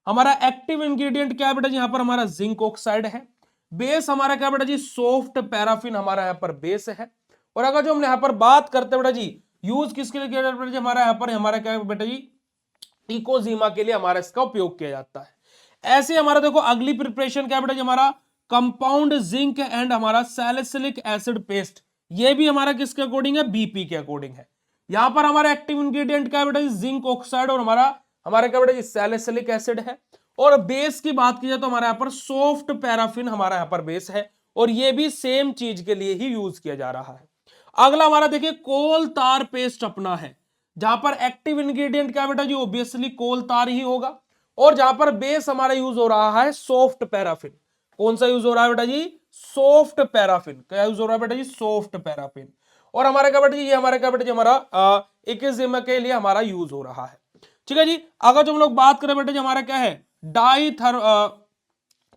हमारा एक्टिव इंग्रेडिएंट क्या है बेटा जी, यहाँ पर हमारा जिंक ऑक्साइड है। बेस हमारा क्या बेटा जी, सॉफ्ट पैराफिन हमारा यहाँ पर बेस है। और अगर जो हम यहाँ पर बात करते हैं बेटा जी, यूज किसके लिए किया जाता है, हमारा यहाँ पर हमारा क्या है बेटा जी, इकोजीमा के लिए हमारा इसका उपयोग किया जाता है। ऐसे हमारा देखो अगली प्रिपरेशन क्या है बेटा जी, हमारा कंपाउंड जिंक एंड हमारा सैलिसिलिक एसिड पेस्ट, ये भी हमारा किसके अकॉर्डिंग है, बीपी के अकॉर्डिंग है। यहां पर हमारा एक्टिव इंग्रेडिएंट क्या है बेटा जी, जिंक ऑक्साइड और हमारा क्या बेटा जी, सैलिसिलिक एसिड है। और बेस की बात की जाए तो हमारे यहाँ पर सॉफ्ट पैराफिन हमारा यहाँ पर बेस है, और ये भी सेम चीज के लिए ही यूज किया जा रहा है। अगला हमारा देखिए कोल तार पेस्ट अपना है, जहां पर एक्टिव इंग्रेडिएंट क्या बेटा जी, ऑब्वियसली कोल तार ही होगा। और जहां पर बेस हमारा यूज हो रहा है सॉफ्ट पैराफिन। कौन सा यूज हो रहा है बेटा जी, सॉफ्ट पैराफिन। क्या यूज हो रहा है बेटा जी, सॉफ्ट पैराफिन। और हमारा क्या बेटा जी, ये हमारा क्या बेटा जी, हमारा इकिजिमा के लिए हमारा यूज हो रहा है। ठीक है जी, अगर जो हम लोग बात करें बेटा जी, हमारा क्या है, डाई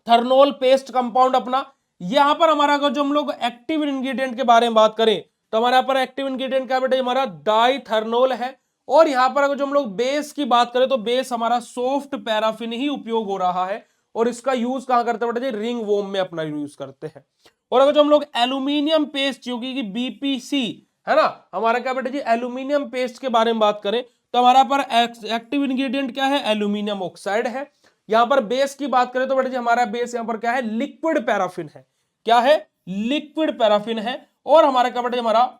थर्नोल पेस्ट कंपाउंड अपना। यहां पर हमारा अगर जो हम लोग एक्टिव इंग्रेडिएंट के बारे में बात करें, तो हमारे यहाँ पर एक्टिव इंग्रेडिएंट क्या बेटा हमारा डाईथर्नोल है। और यहां पर अगर जो हम लोग बेस की बात करें, तो बेस हमारा सॉफ्ट पैराफिन ही उपयोग हो रहा है। और इसका यूज कहां करते हैं बेटा जी, रिंग वोम में अपना यूज करते हैं। और अगर जो हम लोग एल्यूमिनियम पेस्ट जो कि बीपीसी है ना, हमारा क्या बेटा जी, एल्यूमिनियम पेस्ट के बारे में बात करें, तो हमारा पर एक्टिव इंग्रेडिएंट क्या है, एल्यूमिनियम ऑक्साइड है। यहां पर बेस की बात करें तो बेटा जी हमारा बेस यहां पर क्या है, लिक्विड पैराफिन है। क्या है, लिक्विड पैराफिन है। और हमारा क्या बेटा हमारा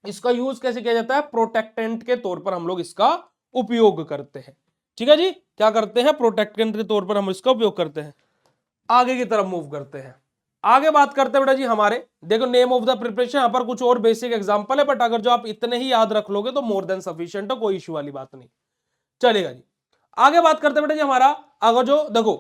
इसका यूज कैसे किया जाता है, प्रोटेक्टेंट के तौर पर हम लोग इसका उपयोग करते हैं। ठीक है जी, क्या करते हैं, प्रोटेक्टेंट के तौर पर हम इसका उपयोग करते हैं। आगे की तरफ मूव करते हैं। आगे बात करते हैं बेटा जी हमारे, देखो नेम ऑफ द प्रिपरेशन, यहां पर कुछ और बेसिक एग्जांपल है, बट अगर जो आप इतने ही याद रख लोगे तो मोर देन सफिशिएंट है, कोई इश्यू वाली बात नहीं, चलेगा जी। आगे बात करते हैं बेटा जी हमारा, अगर जो देखो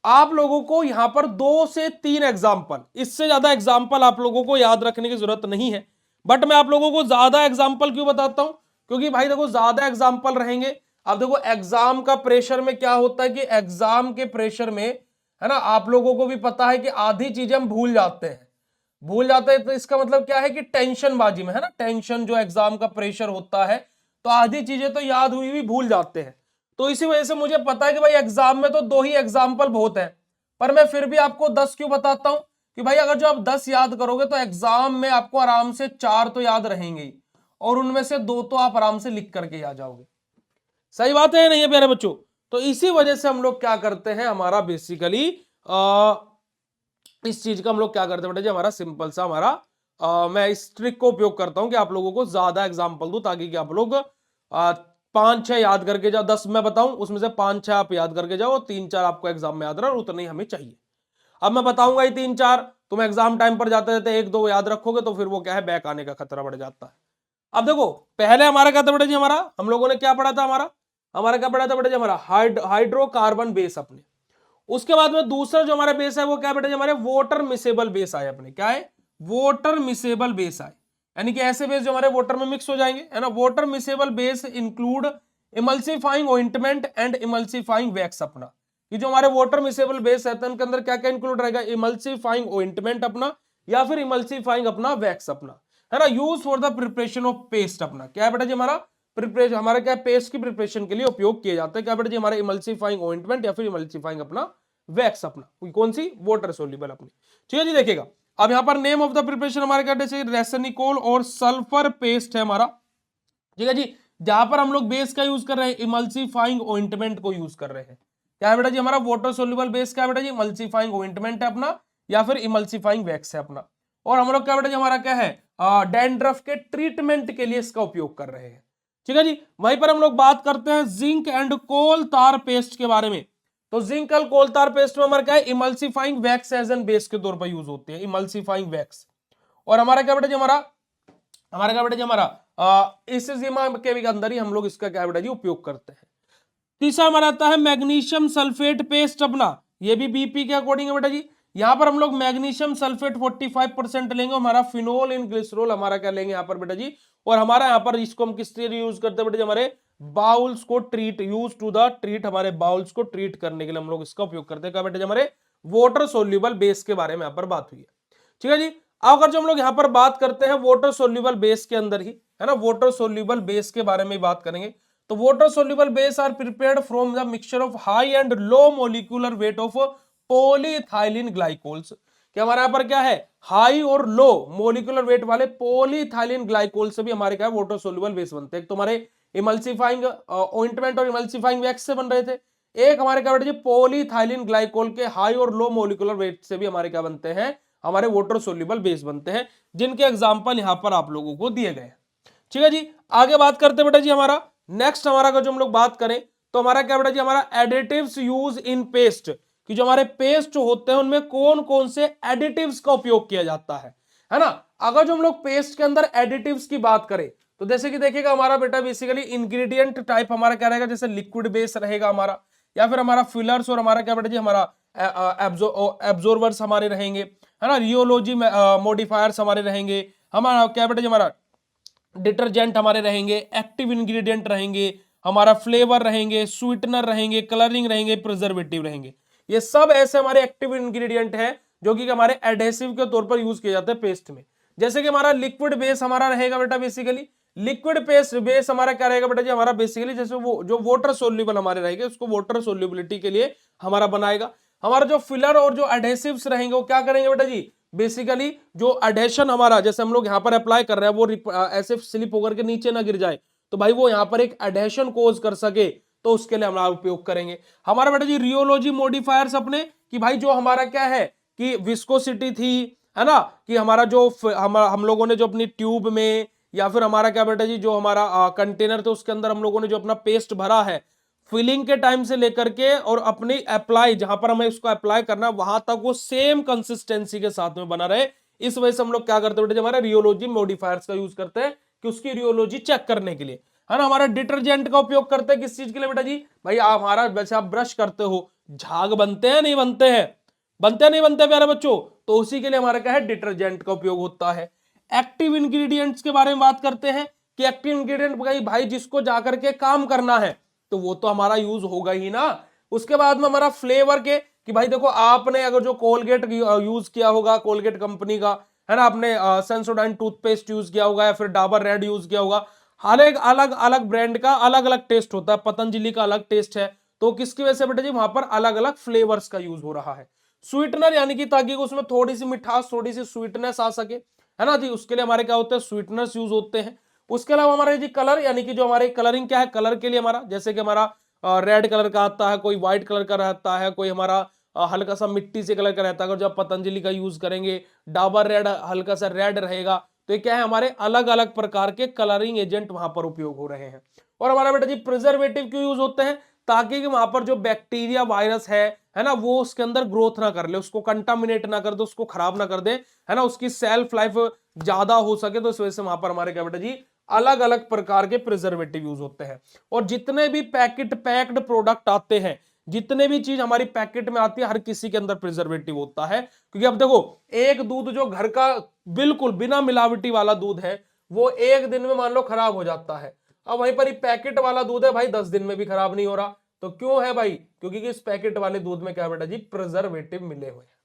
आप लोगों को यहां पर 2 से 3 एग्जाम्पल, इससे ज्यादा एग्जाम्पल आप लोगों को याद रखने की जरूरत नहीं है। बट मैं आप लोगों को ज्यादा एग्जाम्पल क्यों बताता हूं, क्योंकि भाई देखो ज्यादा एग्जाम्पल रहेंगे। अब देखो एग्जाम का प्रेशर में क्या होता है कि एग्जाम के प्रेशर में, है ना, आप लोगों को भी पता है कि आधी चीजें हम भूल जाते हैं। तो इसका मतलब क्या है कि टेंशन बाजी में, है ना, टेंशन जो एग्जाम का प्रेशर होता है, तो आधी चीजें तो याद हुई भी भूल जाते हैं। तो इसी वजह से मुझे पता है कि भाई एग्जाम में तो 2 ही एग्जाम्पल बहुत है, पर मैं फिर भी आपको 10 क्यों बताता हूं कि भाई अगर जो आप 10 याद करोगे तो एग्जाम में आपको आराम से 4 तो याद रहेंगे ही, और उनमें से 2 तो आप आराम से लिख करके आ जाओगे। सही बात है नहीं है प्यारे बच्चों? तो इसी वजह से हम लोग क्या करते हैं, हमारा बेसिकली इस चीज का हम लोग क्या करते हैं बेटा जी, हमारा सिंपल सा हमारा मैं इस ट्रिक को उपयोग करता हूं कि आप लोगों को ज्यादा एग्जाम्पल दूं, ताकि कि आप लोग 5-6 याद करके जाओ। 10 मैं बताऊं उसमें से 5-6 आप याद करके जाओ, और 3-4 आपको एग्जाम में याद रहा, और उतना ही हमें चाहिए। अब मैं बताऊंगा ही 3-4, तुम एग्जाम टाइम पर जाते जाते 1-2 याद रखोगे तो फिर वो क्या है, बैक आने का खतरा बढ़ जाता है। अब देखो पहले हमारा क्या था बेटा जी, हमारा हम लोगों ने क्या पढ़ा था, हमारा हमारा क्या पढ़ा था बेटा जी, हमारा हाइड्रोकार्बन बेस अपने। उसके बाद में दूसरा जो हमारा बेस है वो क्या बेटा जी, हमारे वाटर मिसेबल बेस आए अपने। क्या है? वाटर मिसेबल बेस आए, यानी कि ऐसे बेस जो हमारे वाटर में मिक्स हो जाएंगे, है ना। Water miscible base include emulsifying ointment and emulsifying wax अपना। ये जो हमारे वाटर मिसेबल बेस है उनके अंदर क्या क्या इंक्लूड रहेगा, इमल्सिफाइंग ऑइंटमेंट अपना, या फिर इमल्सिफाइंग अपना वैक्स अपना, है ना। Use for the preparation of paste अपना। क्या है बेटा जी, हमारा प्रिपरेशन, हमारा क्या पेस्ट की प्रिपरेशन के लिए उपयोग किए जाते हैं। क्या बेटा जी, हमारे इमल्सिफाइंग ऑइंटमेंट या फिर इमल्सिफाइंग अपना वैक्स अपना, कौन सी, वाटर सोल्यूबल अपनी। ठीक है जी, देखिएगा अब यहां पर नेम ऑफ द प्रिपरेशन हमारे क्या, जैसे रेसनिकोल और सल्फर पेस्ट है हमारा। ठीक है जी, जहां पर हम लोग बेस का यूज कर रहे हैं, इमल्सिफाइंग ऑइंटमेंट को यूज कर रहे हैं। क्या है बेटा जी, हमारा वाटर सोल्यूबल बेस क्या है बेटा जी, इमल्सिफाइंग ऑइंटमेंट है अपना, या फिर इमल्सिफाइंग वैक्स है अपना। और हम लोग क्या बेटा जी, हमारा क्या है, डैंड्रफ के ट्रीटमेंट के लिए इसका उपयोग कर रहे हैं। ठीक है जी, वहीं पर हम लोग बात करते हैं zinc and coal tar paste के बारे में। तो zinc and coal tar paste में हमारा क्या है, emulsifying wax as an base के तौर पर यूज होते हैं, इमल्सिफाइंग वैक्स। और हमारा क्या बेटा जी, हमारा क्या बेटा जी, हमारा इस जिमा के भी अंदर ही हम लोग इसका क्या बेटा जी उपयोग करते हैं। तीसरा हमारा आता है मैग्नीशियम सल्फेट पेस्ट अपना, ये भी बीपी के अकॉर्डिंग है बेटा जी। यहां पर हम लोग मैग्नीशियम सल्फेट 45% लेंगे, हमारा फिनोल इन ग्लिसरॉल हमारा क्या लेंगे यहाँ पर बेटा जी। और हमारा यहाँ पर इसको हम किस लिए यूज करते हैं बेटा जी, हमारे बाउल्स को treat, use to the treat, हमारे बाउल्स को ट्रीट करने के लिए हम लोग इसका उपयोग करते हैं। क्या बेटा जी, हमारे वाटर सोल्यूबल बेस के बारे में यहाँ पर बात हुई है। ठीक है जी, अगर जो हम लोग यहाँ पर बात करते हैं वाटर सोल्यूबल बेस के अंदर ही, है ना, वाटर सोल्यूबल बेस के बारे में बात करेंगे। तो water soluble base are prepared from the mixture of high and low molecular weight of polyethylene glycols. कि हमारे यहाँ पर क्या है, हाई और लो मोलिकुलर वेट वाले पॉलीथाइलिन ग्लाइकोल से भी हमारे क्या वाटर सोल्यूबल बेस बनते हैं। तो हमारे इमल्सिफाइंग ऑइंटमेंट और इमल्सिफाइंग वैक्स से बन रहे थे। एक हमारे क्या बेटा जी, पॉलीथाइलिन ग्लाइकोल के हाई और लो मोलिकुलर वेट से भी हमारे क्या बनते हैं, हमारे वाटर सोल्यूबल बेस बनते हैं, जिनके एग्जांपल यहां पर आप लोगों को दिए गए। ठीक है जी, आगे बात करते हैं बेटा जी, हमारा नेक्स्ट हमारा अगर जो हम लोग बात करें तो हमारा क्या बेटा जी, हमारा एडिटिव्स यूज इन पेस्ट, कि जो हमारे पेस्ट होते हैं उनमें कौन कौन से एडिटिव्स का उपयोग किया जाता है ना। अगर जो हम लोग पेस्ट के अंदर एडिटिव्स की बात करें तो जैसे कि देखिएगा हमारा बेटा बेसिकली इंग्रेडिएंट टाइप हमारा क्या रहेगा, जैसे लिक्विड बेस रहेगा हमारा, या फिर हमारा फिलर्स, और हमारा क्या बेटा जी, हमारा एब्जॉर्बर्स हमारे रहेंगे, है ना, रियोलॉजी मॉडिफायर्स हमारे रहेंगे, हमारा क्या बेटा जी, हमारा डिटर्जेंट हमारे रहेंगे, एक्टिव इंग्रेडिएंट रहेंगे, हमारा फ्लेवर रहेंगे, स्वीटनर रहेंगे, कलरिंग रहेंगे, प्रिजर्वेटिव रहेंगे। ये सब ऐसे हमारे एक्टिव इंग्रेडिएंट हैं जो कि हमारे एडहेसिव के तौर पर यूज किए जाते हैं पेस्ट में। जैसे कि हमारा लिक्विड बेस हमारा रहेगा बेटा बेसिकली, लिक्विड पेस्ट बेस हमारा क्या रहेगा बेटा जी, हमारा बेसिकली जैसे वो जो वाटर सोल्यूबल हमारे रहेंगे उसको वाटर सोल्यूबिलिटी के लिए हमारा बनाएगा। हमारा जो फिलर और जो एडहेसिव्स रहेंगे वो क्या करेंगे बेटा जी, बेसिकली जो एडहेशन हमारा जैसे हम लोग यहाँ पर अप्लाई कर रहे हैं वो ऐसे स्लिप होकर के नीचे ना गिर जाए, तो भाई वो यहाँ पर एक एडहेशन कोज कर सके, तो उसके लिए हमारा उपयोग करेंगे। हमारा बेटा जी रियोलॉजी मॉडिफायर्स अपने, कि भाई जो हमारा क्या है कि विस्कोसिटी थी, है ना, कि हमारा जो हम लोगों ने जो अपनी ट्यूब में, या फिर हमारा क्या बेटा जी जो हमारा कंटेनर थे उसके अंदर हम लोगों ने जो अपना पेस्ट भरा है, फिलिंग के टाइम से लेकर के और अपनी अप्लाई जहां पर हमें उसको अप्लाई करना वहां तक वो सेम कंसिस्टेंसी के साथ में बना रहे। इस वजह से हम लोग क्या करते हैं बेटा, हमारा रियोलॉजी मॉडिफायर्स का यूज करते हैं कि उसकी रियोलॉजी चेक करने के लिए, है ना। हमारा डिटर्जेंट का उपयोग करते हैं किस चीज के लिए बेटा जी, भाई आप हमारा वैसे आप ब्रश करते हो झाग बनते हैं नहीं बनते हैं, बनते हैं नहीं बनते प्यारे बच्चों। तो उसी के लिए हमारा क्या है, डिटर्जेंट का उपयोग होता है। एक्टिव इंग्रेडिएंट्स के बारे में बात करते हैं कि एक्टिव इंग्रेडिएंट भाई जिसको जाकर के काम करना है तो वो तो हमारा यूज होगा ही ना। उसके बाद में हमारा फ्लेवर के, कि भाई देखो आपने अगर जो कोलगेट यूज किया होगा, कोलगेट कंपनी का है ना, आपने सेंसोडाइन टूथपेस्ट यूज किया होगा या फिर डाबर रेड यूज किया होगा, हर एक अलग अलग ब्रांड का अलग अलग टेस्ट होता है। पतंजलि का अलग टेस्ट है, तो किसकी वजह से बेटा जी वहां पर अलग अलग फ्लेवर्स का यूज हो रहा है। स्वीटनर यानी कि ताकि उसमें थोड़ी सी मिठास, थोड़ी सी स्वीटनेस आ सके, है ना जी, उसके लिए हमारे क्या होते हैं, स्वीटनर्स यूज होते हैं। उसके अलावा हमारे जी कलर, यानी कि जो हमारे कलरिंग क्या है, कलर के लिए हमारा जैसे कि हमारा रेड कलर का आता है, कोई व्हाइट कलर का रहता है, कोई हमारा हल्का सा मिट्टी से कलर का रहता है। अगर जब पतंजलि का यूज करेंगे, डाबर रेड हल्का सा रेड रहेगा। तो ये क्या है, हमारे अलग अलग प्रकार के कलरिंग एजेंट वहां पर उपयोग हो रहे हैं। और हमारा बेटा जी प्रिजर्वेटिव क्यों यूज होते हैं, ताकि वहां पर जो बैक्टीरिया वायरस है ना, वो उसके अंदर ग्रोथ ना कर ले, उसको कंटामिनेट ना कर दे, उसको खराब ना कर दे, है ना, उसकी सेल्फ लाइफ ज्यादा हो सके। तो इस वजह से वहां पर हमारे क्या बेटा जी अलग अलग प्रकार के प्रिजर्वेटिव यूज होते हैं। और जितने भी पैक्ड प्रोडक्ट आते हैं, जितने भी चीज हमारी पैकेट में आती है, हर किसी के अंदर प्रिजर्वेटिव होता है। क्योंकि अब देखो, एक दूध जो घर का बिल्कुल बिना मिलावटी वाला दूध है, वो एक दिन में मान लो खराब हो जाता है। अब वहीं पर पैकेट वाला दूध है भाई, 10 दिन में भी खराब नहीं हो रहा। तो क्यों है भाई, क्योंकि इस पैकेट वाले दूध में क्या है बेटा जी, प्रिजर्वेटिव मिले हुए हैं।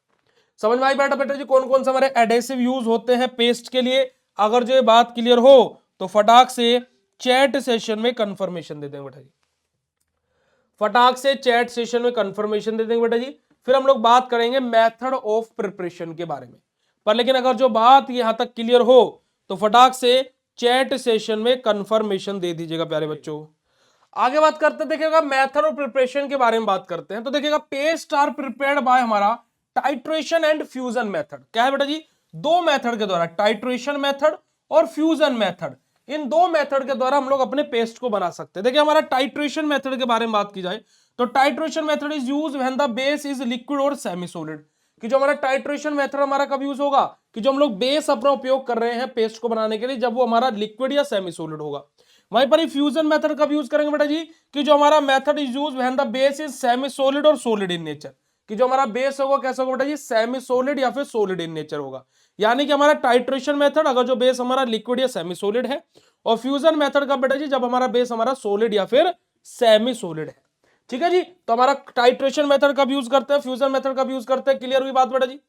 समझ में आई बेटा जी कौन कौन से हमारे एडेसिव यूज होते हैं पेस्ट के लिए। अगर जो ये बात क्लियर हो तो फटाक से चैट सेशन में कंफर्मेशन दे देंगे बेटा जी, फटाक से चैट सेशन में कंफर्मेशन दे देंगे बेटा जी। फिर हम लोग बात करेंगे मेथड ऑफ प्रिपरेशन के बारे में। पर लेकिन अगर जो बात यहां तक क्लियर हो तो फटाक से चैट सेशन में कंफर्मेशन दे दीजिएगा प्यारे बच्चों। आगे बात करते हैं, देखिएगा मेथड ऑफ प्रिपरेशन के बारे में बात करते हैं। तो देखिएगा पेस्ट आर प्रिपेयर्ड बाय हमारा टाइट्रेशन एंड फ्यूजन मेथड। क्या है बेटा जी, दो मेथड के द्वारा, टाइट्रेशन मेथड और फ्यूजन मेथड, इन दो मेथड के द्वारा हम लोग अपने पेस्ट को बना सकते हैं। देखिए हमारा टाइट्रेशन मेथड के बारे में बात की जाए तो titration method is use when the base is liquid और सेमी सॉलिड। कि जो हमारा टाइट्रेशन मेथड हमारा कब यूज होगा, कि जो हम लोग बेस अपना उपयोग कर रहे हैं पेस्ट को बनाने के लिए, जब वो हमारा लिक्विड या सेमी सॉलिड होगा। वहीं पर फ्यूजन मेथड कब यूज करेंगे बेटा जी, कि जो हमारा method is use when the base is semi solid और सॉलिड इन नेचर। कि जो हमारा बेस होगा कैसा होगा बेटा जी, सेमी सॉलिड या फिर सॉलिड इन नेचर होगा। यानी कि हमारा टाइट्रेशन मेथड अगर जो बेस हमारा लिक्विड या सेमी सॉलिड है, और फ्यूजन मेथड का बेटा जी जब हमारा बेस हमारा सॉलिड या फिर सेमी सॉलिड है। ठीक है जी, तो हमारा टाइट्रेशन मेथड कब यूज करते हैं, फ्यूजन मेथड कब यूज करते हैं, क्लियर हुई बात बेटा जी,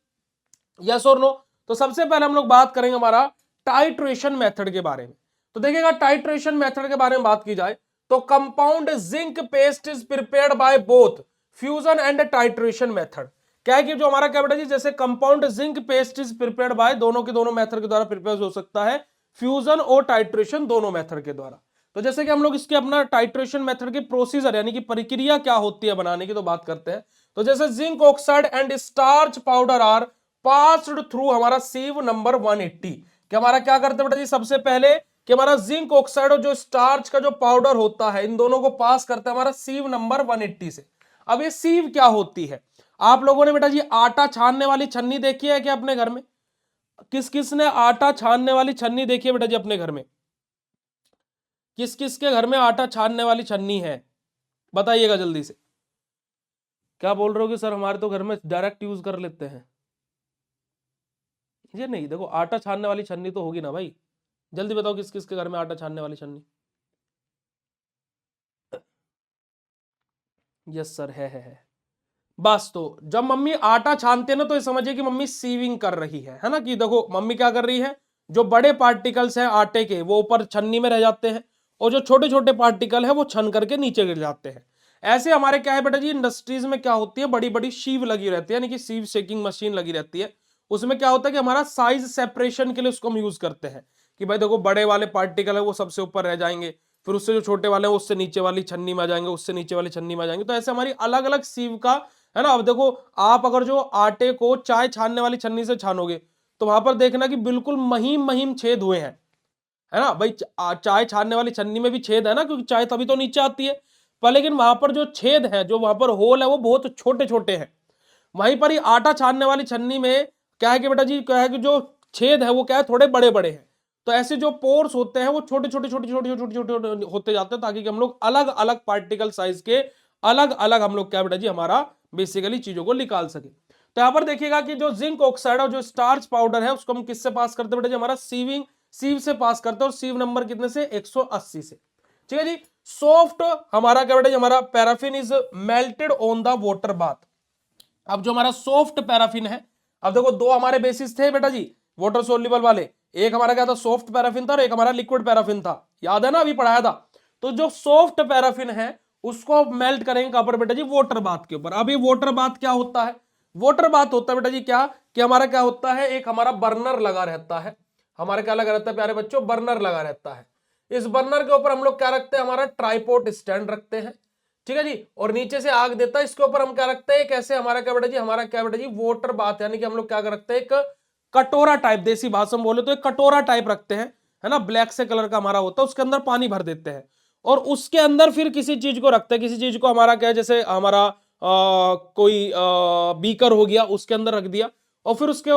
यस और नो। तो सबसे पहले हम लोग बात करेंगे हमारा टाइट्रेशन मेथड के बारे में। तो देखिएगा टाइट्रेशन मेथड के बारे में बात की जाए तो compound zinc paste is prepared by both fusion and titration method. क्या है कि जो हमारा क्या बेटा जी, जैसे compound zinc paste is prepared bye, दोनों के दोनों मेथड के द्वारा प्रिपेयर हो सकता है, फ्यूजन और टाइट्रेशन दोनों मेथड के द्वारा। तो जैसे कि हम लोग इसके अपना टाइट्रेशन मेथड की प्रोसीजर यानी कि प्रक्रिया क्या होती है बनाने की तो बात करते हैं। तो जैसे zinc oxide and starch powder are passed through हमारा सीव नंबर 180। कि हमारा क्या करते हैं बेटा जी, सबसे पहले कि हमारा जिंक ऑक्साइड और जो स्टार्च का जो पाउडर होता है, इन दोनों को पास करते हैं हमारा सीव नंबर 180 से। अब ये सीव क्या होती है, आप लोगों ने बेटा जी आटा छानने वाली छन्नी देखी है क्या अपने घर में? किस किस ने आटा छानने वाली छन्नी देखी है बेटा जी अपने घर में? किस किस के घर में आटा छानने वाली छन्नी है, बताइएगा जल्दी से। क्या बोल रहे हो कि सर हमारे तो घर में डायरेक्ट यूज कर लेते हैं? ये नहीं, देखो आटा छानने वाली छन्नी तो होगी ना भाई, जल्दी बताओ किस किस के घर में आटा छानने वाली छन्नी? यस सर, है। बस तो जब मम्मी आटा छानते हैं ना तो ये समझिए कि मम्मी सीविंग कर रही है ना। कि देखो मम्मी क्या कर रही है, जो बड़े पार्टिकल्स हैं आटे के वो ऊपर छन्नी में रह जाते हैं, और जो छोटे छोटे पार्टिकल है वो छन करके नीचे गिर जाते हैं। ऐसे हमारे क्या है बेटा जी, इंडस्ट्रीज में क्या होती है, बड़ी बड़ी शीव लगी रहती है, यानी कि सीव शेकिंग मशीन लगी रहती है। उसमें क्या होता है कि हमारा साइज सेपरेशन के लिए उसको हम यूज करते हैं। कि भाई देखो बड़े वाले पार्टिकल है वो सबसे ऊपर रह जाएंगे, फिर उससे जो छोटे वाले हैं उससे नीचे वाली छन्नी में आ जाएंगे, उससे नीचे वाली छन्नी में आ जाएंगे। तो ऐसे हमारी अलग अलग सीव का है ना। अब देखो आप अगर जो आटे को चाय छानने वाली छन्नी से छानोगे तो वहां पर देखना कि बिल्कुल महीम महीम छेद हुए हैं, है ना भाई। चाय छानने वाली छन्नी में भी छेद है ना, क्योंकि चाय तभी तो नीचे आती है। पर लेकिन वहां पर जो छेद है, जो वहां पर होल है, वो बहुत छोटे छोटे हैं। वहीं पर ही आटा छानने वाली छन्नी में क्या है कि बेटा जी, क्या है कि जो छेद है वो क्या है, थोड़े बड़े बड़े हैं। तो ऐसे जो पोर्स होते हैं वो छोटे छोटे छोटे छोटे छोटे छोटे छोटे होते जाते हैं, ताकि हम लोग अलग अलग पार्टिकल साइज के अलग अलग हम लोग क्या बेटा जी हमारा बेसिकली चीजों को निकाल सके। तो यहां पर देखिएगा कि जो जिंक ऑक्साइड और जो स्टार्च पाउडर है उसको हम किससे पास करते हैं बेटा जी, हमारा सीव से पास करते हैं, और सीव नंबर कितने से, 180 से। ठीक है जी। सॉफ्ट हमारा क्या बेटा जी, हमारा paraffin is melted on the water bath. अब जो हमारा सॉफ्ट पैराफिन है, अब देखो दो हमारे बेसिस थे बेटा जी वाटर सोल्यूबल वाले, एक हमारा क्या था, सॉफ्ट पैराफिन था, और एक हमारा लिक्विड पैराफिन था, याद है ना, अभी पढ़ाया था। तो जो सॉफ्ट पैराफिन है उसको मेल्ट करेंगे कहां पर बेटा जी, वाटर बाथ के ऊपर। अब ये वाटर बाथ क्या होता है, वाटर बाथ होता है बेटा जी क्या, कि हमारा क्या होता है, एक हमारा बर्नर लगा रहता है, हमारा क्या लगा रहता है प्यारे बच्चों, बर्नर लगा रहता है। इस बर्नर के ऊपर हम लोग क्या रखते हैं, हमारा ट्राइपॉड स्टैंड रखते हैं। ठीक है जी। और नीचे से आग देता है, इसके ऊपर हम क्या रखते हैं, कैसे हमारा क्या बेटा जी, हमारा क्या बेटा जी, वाटर बाथ, यानी कि हम लोग क्या रखते हैं, एक कटोरा टाइप, देसी भाषा में बोले तो एक कटोरा टाइप रखते हैं, है ना, ब्लैक से कलर का हमारा होता है, उसके अंदर पानी भर देते हैं, और उसके अंदर फिर किसी चीज को रखते हैं, किसी चीज को हमारा क्या है, जैसे हमारा कोई बीकर हो गया, उसके अंदर रख दिया, और फिर उसके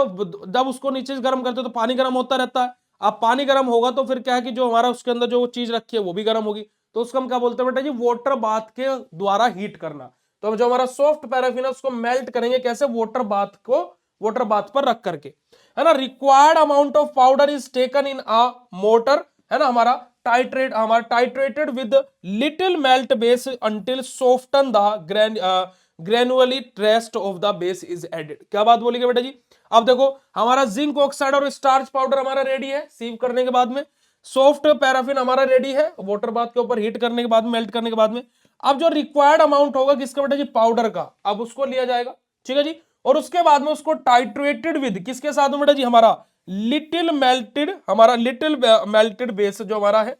जब उसको नीचे से गर्म करते हो तो पानी गर्म होता रहता है। अब पानी गर्म होगा तो फिर क्या है कि जो हमारा उसके अंदर जो चीज रखी है वो भी गर्म होगी, तो उसको हम क्या बोलते हैं बेटा जी, वाटर बाथ के द्वारा हीट करना। तो जो हमारा सॉफ्ट पैराफिन है उसको मेल्ट करेंगे कैसे, वाटर बाथ को, वाटर बाथ पर रख करके, है ना। Required amount of powder is taken in a mortar, है ना, हमारा triturated with little melt base until soften the gradually rest of the base is added. क्या बात बोली बेटा जी। अब देखो हमारा जिंक ऑक्साइड और स्टार्च पाउडर हमारा रेडी है सीव करने के बाद में, सॉफ्ट पैराफिन हमारा रेडी है वाटर बाथ के ऊपर हीट करने के बाद, मेल्ट करने के बाद में। अब जो रिक्वायर्ड अमाउंट होगा किसका बेटा जी, पाउडर का, अब उसको लिया जाएगा। ठीक है जी। और उसके बाद में उसको टाइट्रेटेड विद किसके साथ में बेटा जी, हमारा लिटिल मेल्टेड बेस जो हमारा है,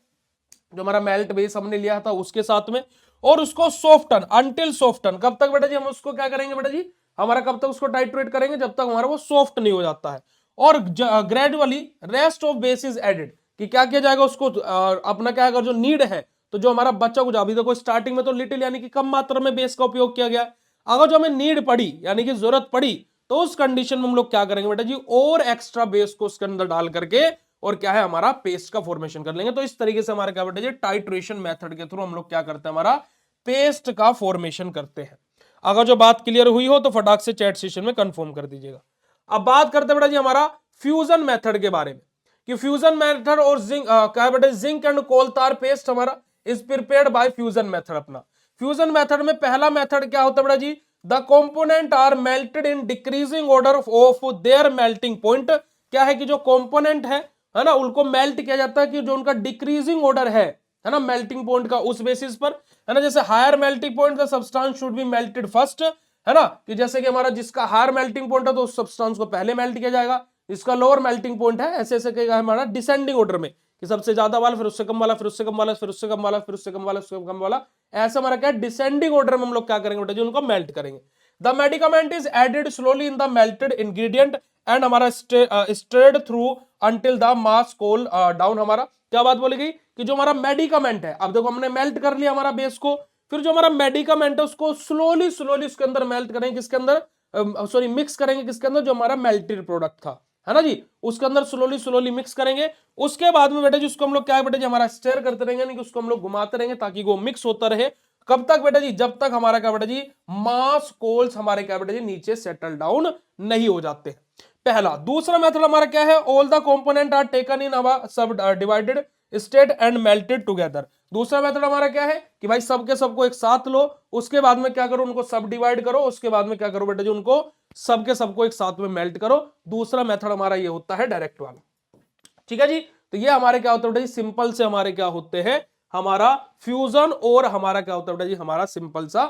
जो हमारा मेल्ट बेस हमने लिया था उसके साथ में, और उसको सॉफ्टन अंटिल सॉफ्टन, कब तक बेटा जी हम उसको क्या करेंगे बेटा जी, हमारा कब तक उसको टाइट्रेट करेंगे, जब तक हमारा वो सॉफ्ट नहीं हो जाता है। और gradually rest of base is added, कि क्या किया जाएगा उसको, अपना क्या अगर जो नीड है, तो जो हमारा बच्चा कुछ, अभी देखो स्टार्टिंग में तो लिटिल यानी कि कम मात्रा में बेस का उपयोग किया गया, अगर जो हमें नीड पड़ी यानी कि जरूरत पड़ी, तो उस कंडीशन में हम लोग क्या करेंगे बेटा जी, और एक्स्ट्रा बेस को उसके अंदर डाल करके और क्या है, हमारा पेस्ट का फॉर्मेशन कर लेंगे। तो इस तरीके से हमारा क्या बेटा जी, टाइट्रेशन मेथड के थ्रू हम लोग क्या करते हैं, हमारा पेस्ट का फॉर्मेशन करते हैं। अगर जो बात क्लियर हुई हो तो फटाक से चैट सेशन में कंफर्म कर दीजिएगा। अब बात करते हैं बेटा जी हमारा फ्यूजन मेथड के बारे में, कि फ्यूजन मेथड और क्या है बेटा, zinc and coal tar paste हमारा is prepared by fusion method. अपना फ्यूजन मेथड में पहला मेथड क्या होता है बेटा जी, the component are melted in decreasing order of their melting point. क्या है कि जो कंपोनेंट है ना, उनको मेल्ट किया जाता है कि जो उनका डिक्रीजिंग ऑर्डर है ना, मेल्टिंग पॉइंट का, उस बेसिस पर, है ना। जैसे higher melting point the substance should be melted first, है ना, कि जैसे कि हमारा जिसका हायर मेल्टिंग पॉइंट है तो उस सब्सटेंस को पहले मेल्ट किया जाएगा, जिसका लोअर मेल्टिंग पॉइंट है ऐसे ऐसे कहेगा हमारा डिसेंडिंग ऑर्डर में, कि सबसे ज्यादा वाला, फिर उससे कम वाला, फिर उससे कम वाला, फिर उससे कम वाला, फिर उससे कम वाला, उससे कम वाला, ऐसा हमारा क्या डिसेंडिंग ऑर्डर में हम लोग क्या करेंगे बेटा जी, उनको मेल्ट करेंगे। The medicament is added slowly in the melted ingredient and हमारा stirred through until the mass cool down. हमारा क्या बात बोली गई, कि जो हमारा मेडिकामेंट है, अब देखो हमने मेल्ट कर लिया हमारा बेस को, फिर जो हमारा मेडिकामेंट है उसको स्लोली स्लोली उसके अंदर मेल्ट करेंगे, किसके अंदर, सॉरी मिक्स करेंगे, किसके अंदर, जो हमारा मेल्टेड प्रोडक्ट था, है ना जी, उसके अंदर स्लोली स्लोली मिक्स करेंगे। उसके बाद में बेटा जी उसको हम लोग क्या है बेटा जी, हमारा स्टेयर करते रहेंगे, नहीं कि उसको हम लोग घुमाते रहेंगे ताकि वो मिक्स होता रहे। कब तक बेटा जी, जब तक हमारा क्या बेटा जी, मास कोल्स हमारे क्या बेटा जी नीचे सेटल डाउन नहीं हो जाते। पहला। दूसरा मेथड हमारा क्या है, all the component are taken in our subdivided state and melted together. दूसरा मेथड हमारा क्या है कि भाई सबके सबको एक साथ लो, उसके बाद में क्या करो, उनको सब डिवाइड करो, उसके बाद में क्या करो बेटा जी, उनको सबके सबको एक साथ में मेल्ट करो। दूसरा मेथड हमारा ये होता है डायरेक्ट वाला। ठीक है जी। तो ये हमारे क्या होता है बेटा जी, सिंपल से हमारे क्या होते हैं, हमारा फ्यूजन, और हमारा क्या होता है बेटा जी, हमारा सिंपल सा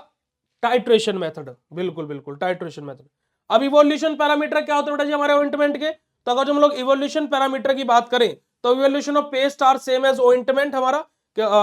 टाइट्रेशन मेथड। बिल्कुल बिल्कुल टाइट्रेशन मेथड। अब इवोल्यूशन पैरामीटर क्या होता है बेटा जी हमारे ऑइंटमेंट के, तो अगर हम लोग इवोल्यूशन पैरामीटर की बात करें तो evolution of paste are same as ointment. हमारा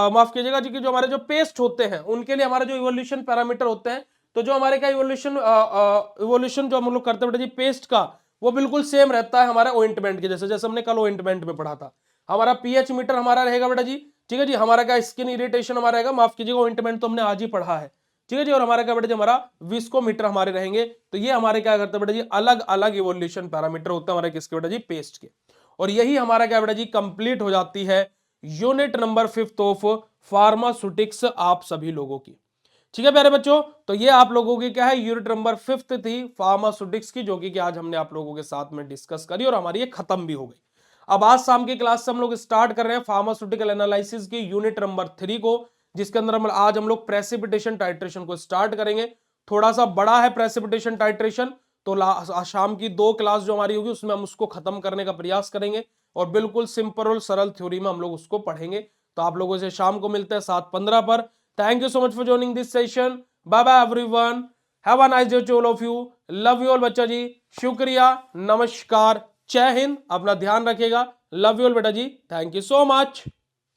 माफ कीजिएगा जी, कि जो हमारे जो पेस्ट होते हैं उनके लिए हमारे जो इवोल्यूशन पैरामीटर होते हैं, तो जो हमारे क्या इवोल्यूशन जो हम लोग करते हैं बेटा जी पेस्ट का, वो बिल्कुल सेम रहता है हमारे ऑइंटमेंट के जैसे, जैसे हमने कल ऑइंटमेंट में पढ़ा था। हमारा पीएच मीटर हमारा रहेगा बेटा जी, ठीक है जी। हमारा क्या स्किन इरिटेशन हमारा रहेगा, माफ कीजिएगा ऑइंटमेंट तो हमने आज ही पढ़ा है, ठीक है जी। और हमारा क्या बेटा जी, हमारा विस्कोमीटर हमारे रहेंगे। तो ये हमारे क्या करते हैं बेटा जी, अलग अलग इवोल्यूशन पैरामीटर होते हैं हमारे किसके बेटा जी, पेस्ट के। और यही हमारा क्या बेटा जी, कंप्लीट हो जाती है यूनिट नंबर 5 ऑफ फार्मास्यूटिक्स आप सभी लोगों की। ठीक है प्यारे बच्चों, तो ये आप लोगों की क्या है, यूनिट नंबर 5th थी फार्मास्यूटिक्स की, जो कि आज हमने आप लोगों के साथ में डिस्कस करी और हमारी ये खत्म भी हो गई। अब आज शाम की क्लास से हम लोग स्टार्ट कर रहे हैं फार्मास्यूटिकल एनालिसिस की यूनिट नंबर 3 को, जिसके अंदर आज हम लोग प्रेसिपिटेशन टाइट्रेशन को स्टार्ट करेंगे। थोड़ा सा बड़ा है प्रेसिपिटेशन टाइट्रेशन, तो शाम की 2 क्लास जो हमारी होगी उसमें हम उसको खत्म करने का प्रयास करेंगे और बिल्कुल सिंपल और सरल थ्योरी में हम लोग उसको पढ़ेंगे। तो आप लोगों से शाम को मिलते हैं 7:15 पर। Thank you so much for joining this session. Bye bye everyone. Have a nice day to all of you. Love you all बच्चा जी। शुक्रिया, नमस्कार, जय हिंद। अपना ध्यान रखिएगा। लव यू ऑल बेटा जी। Thank you so much.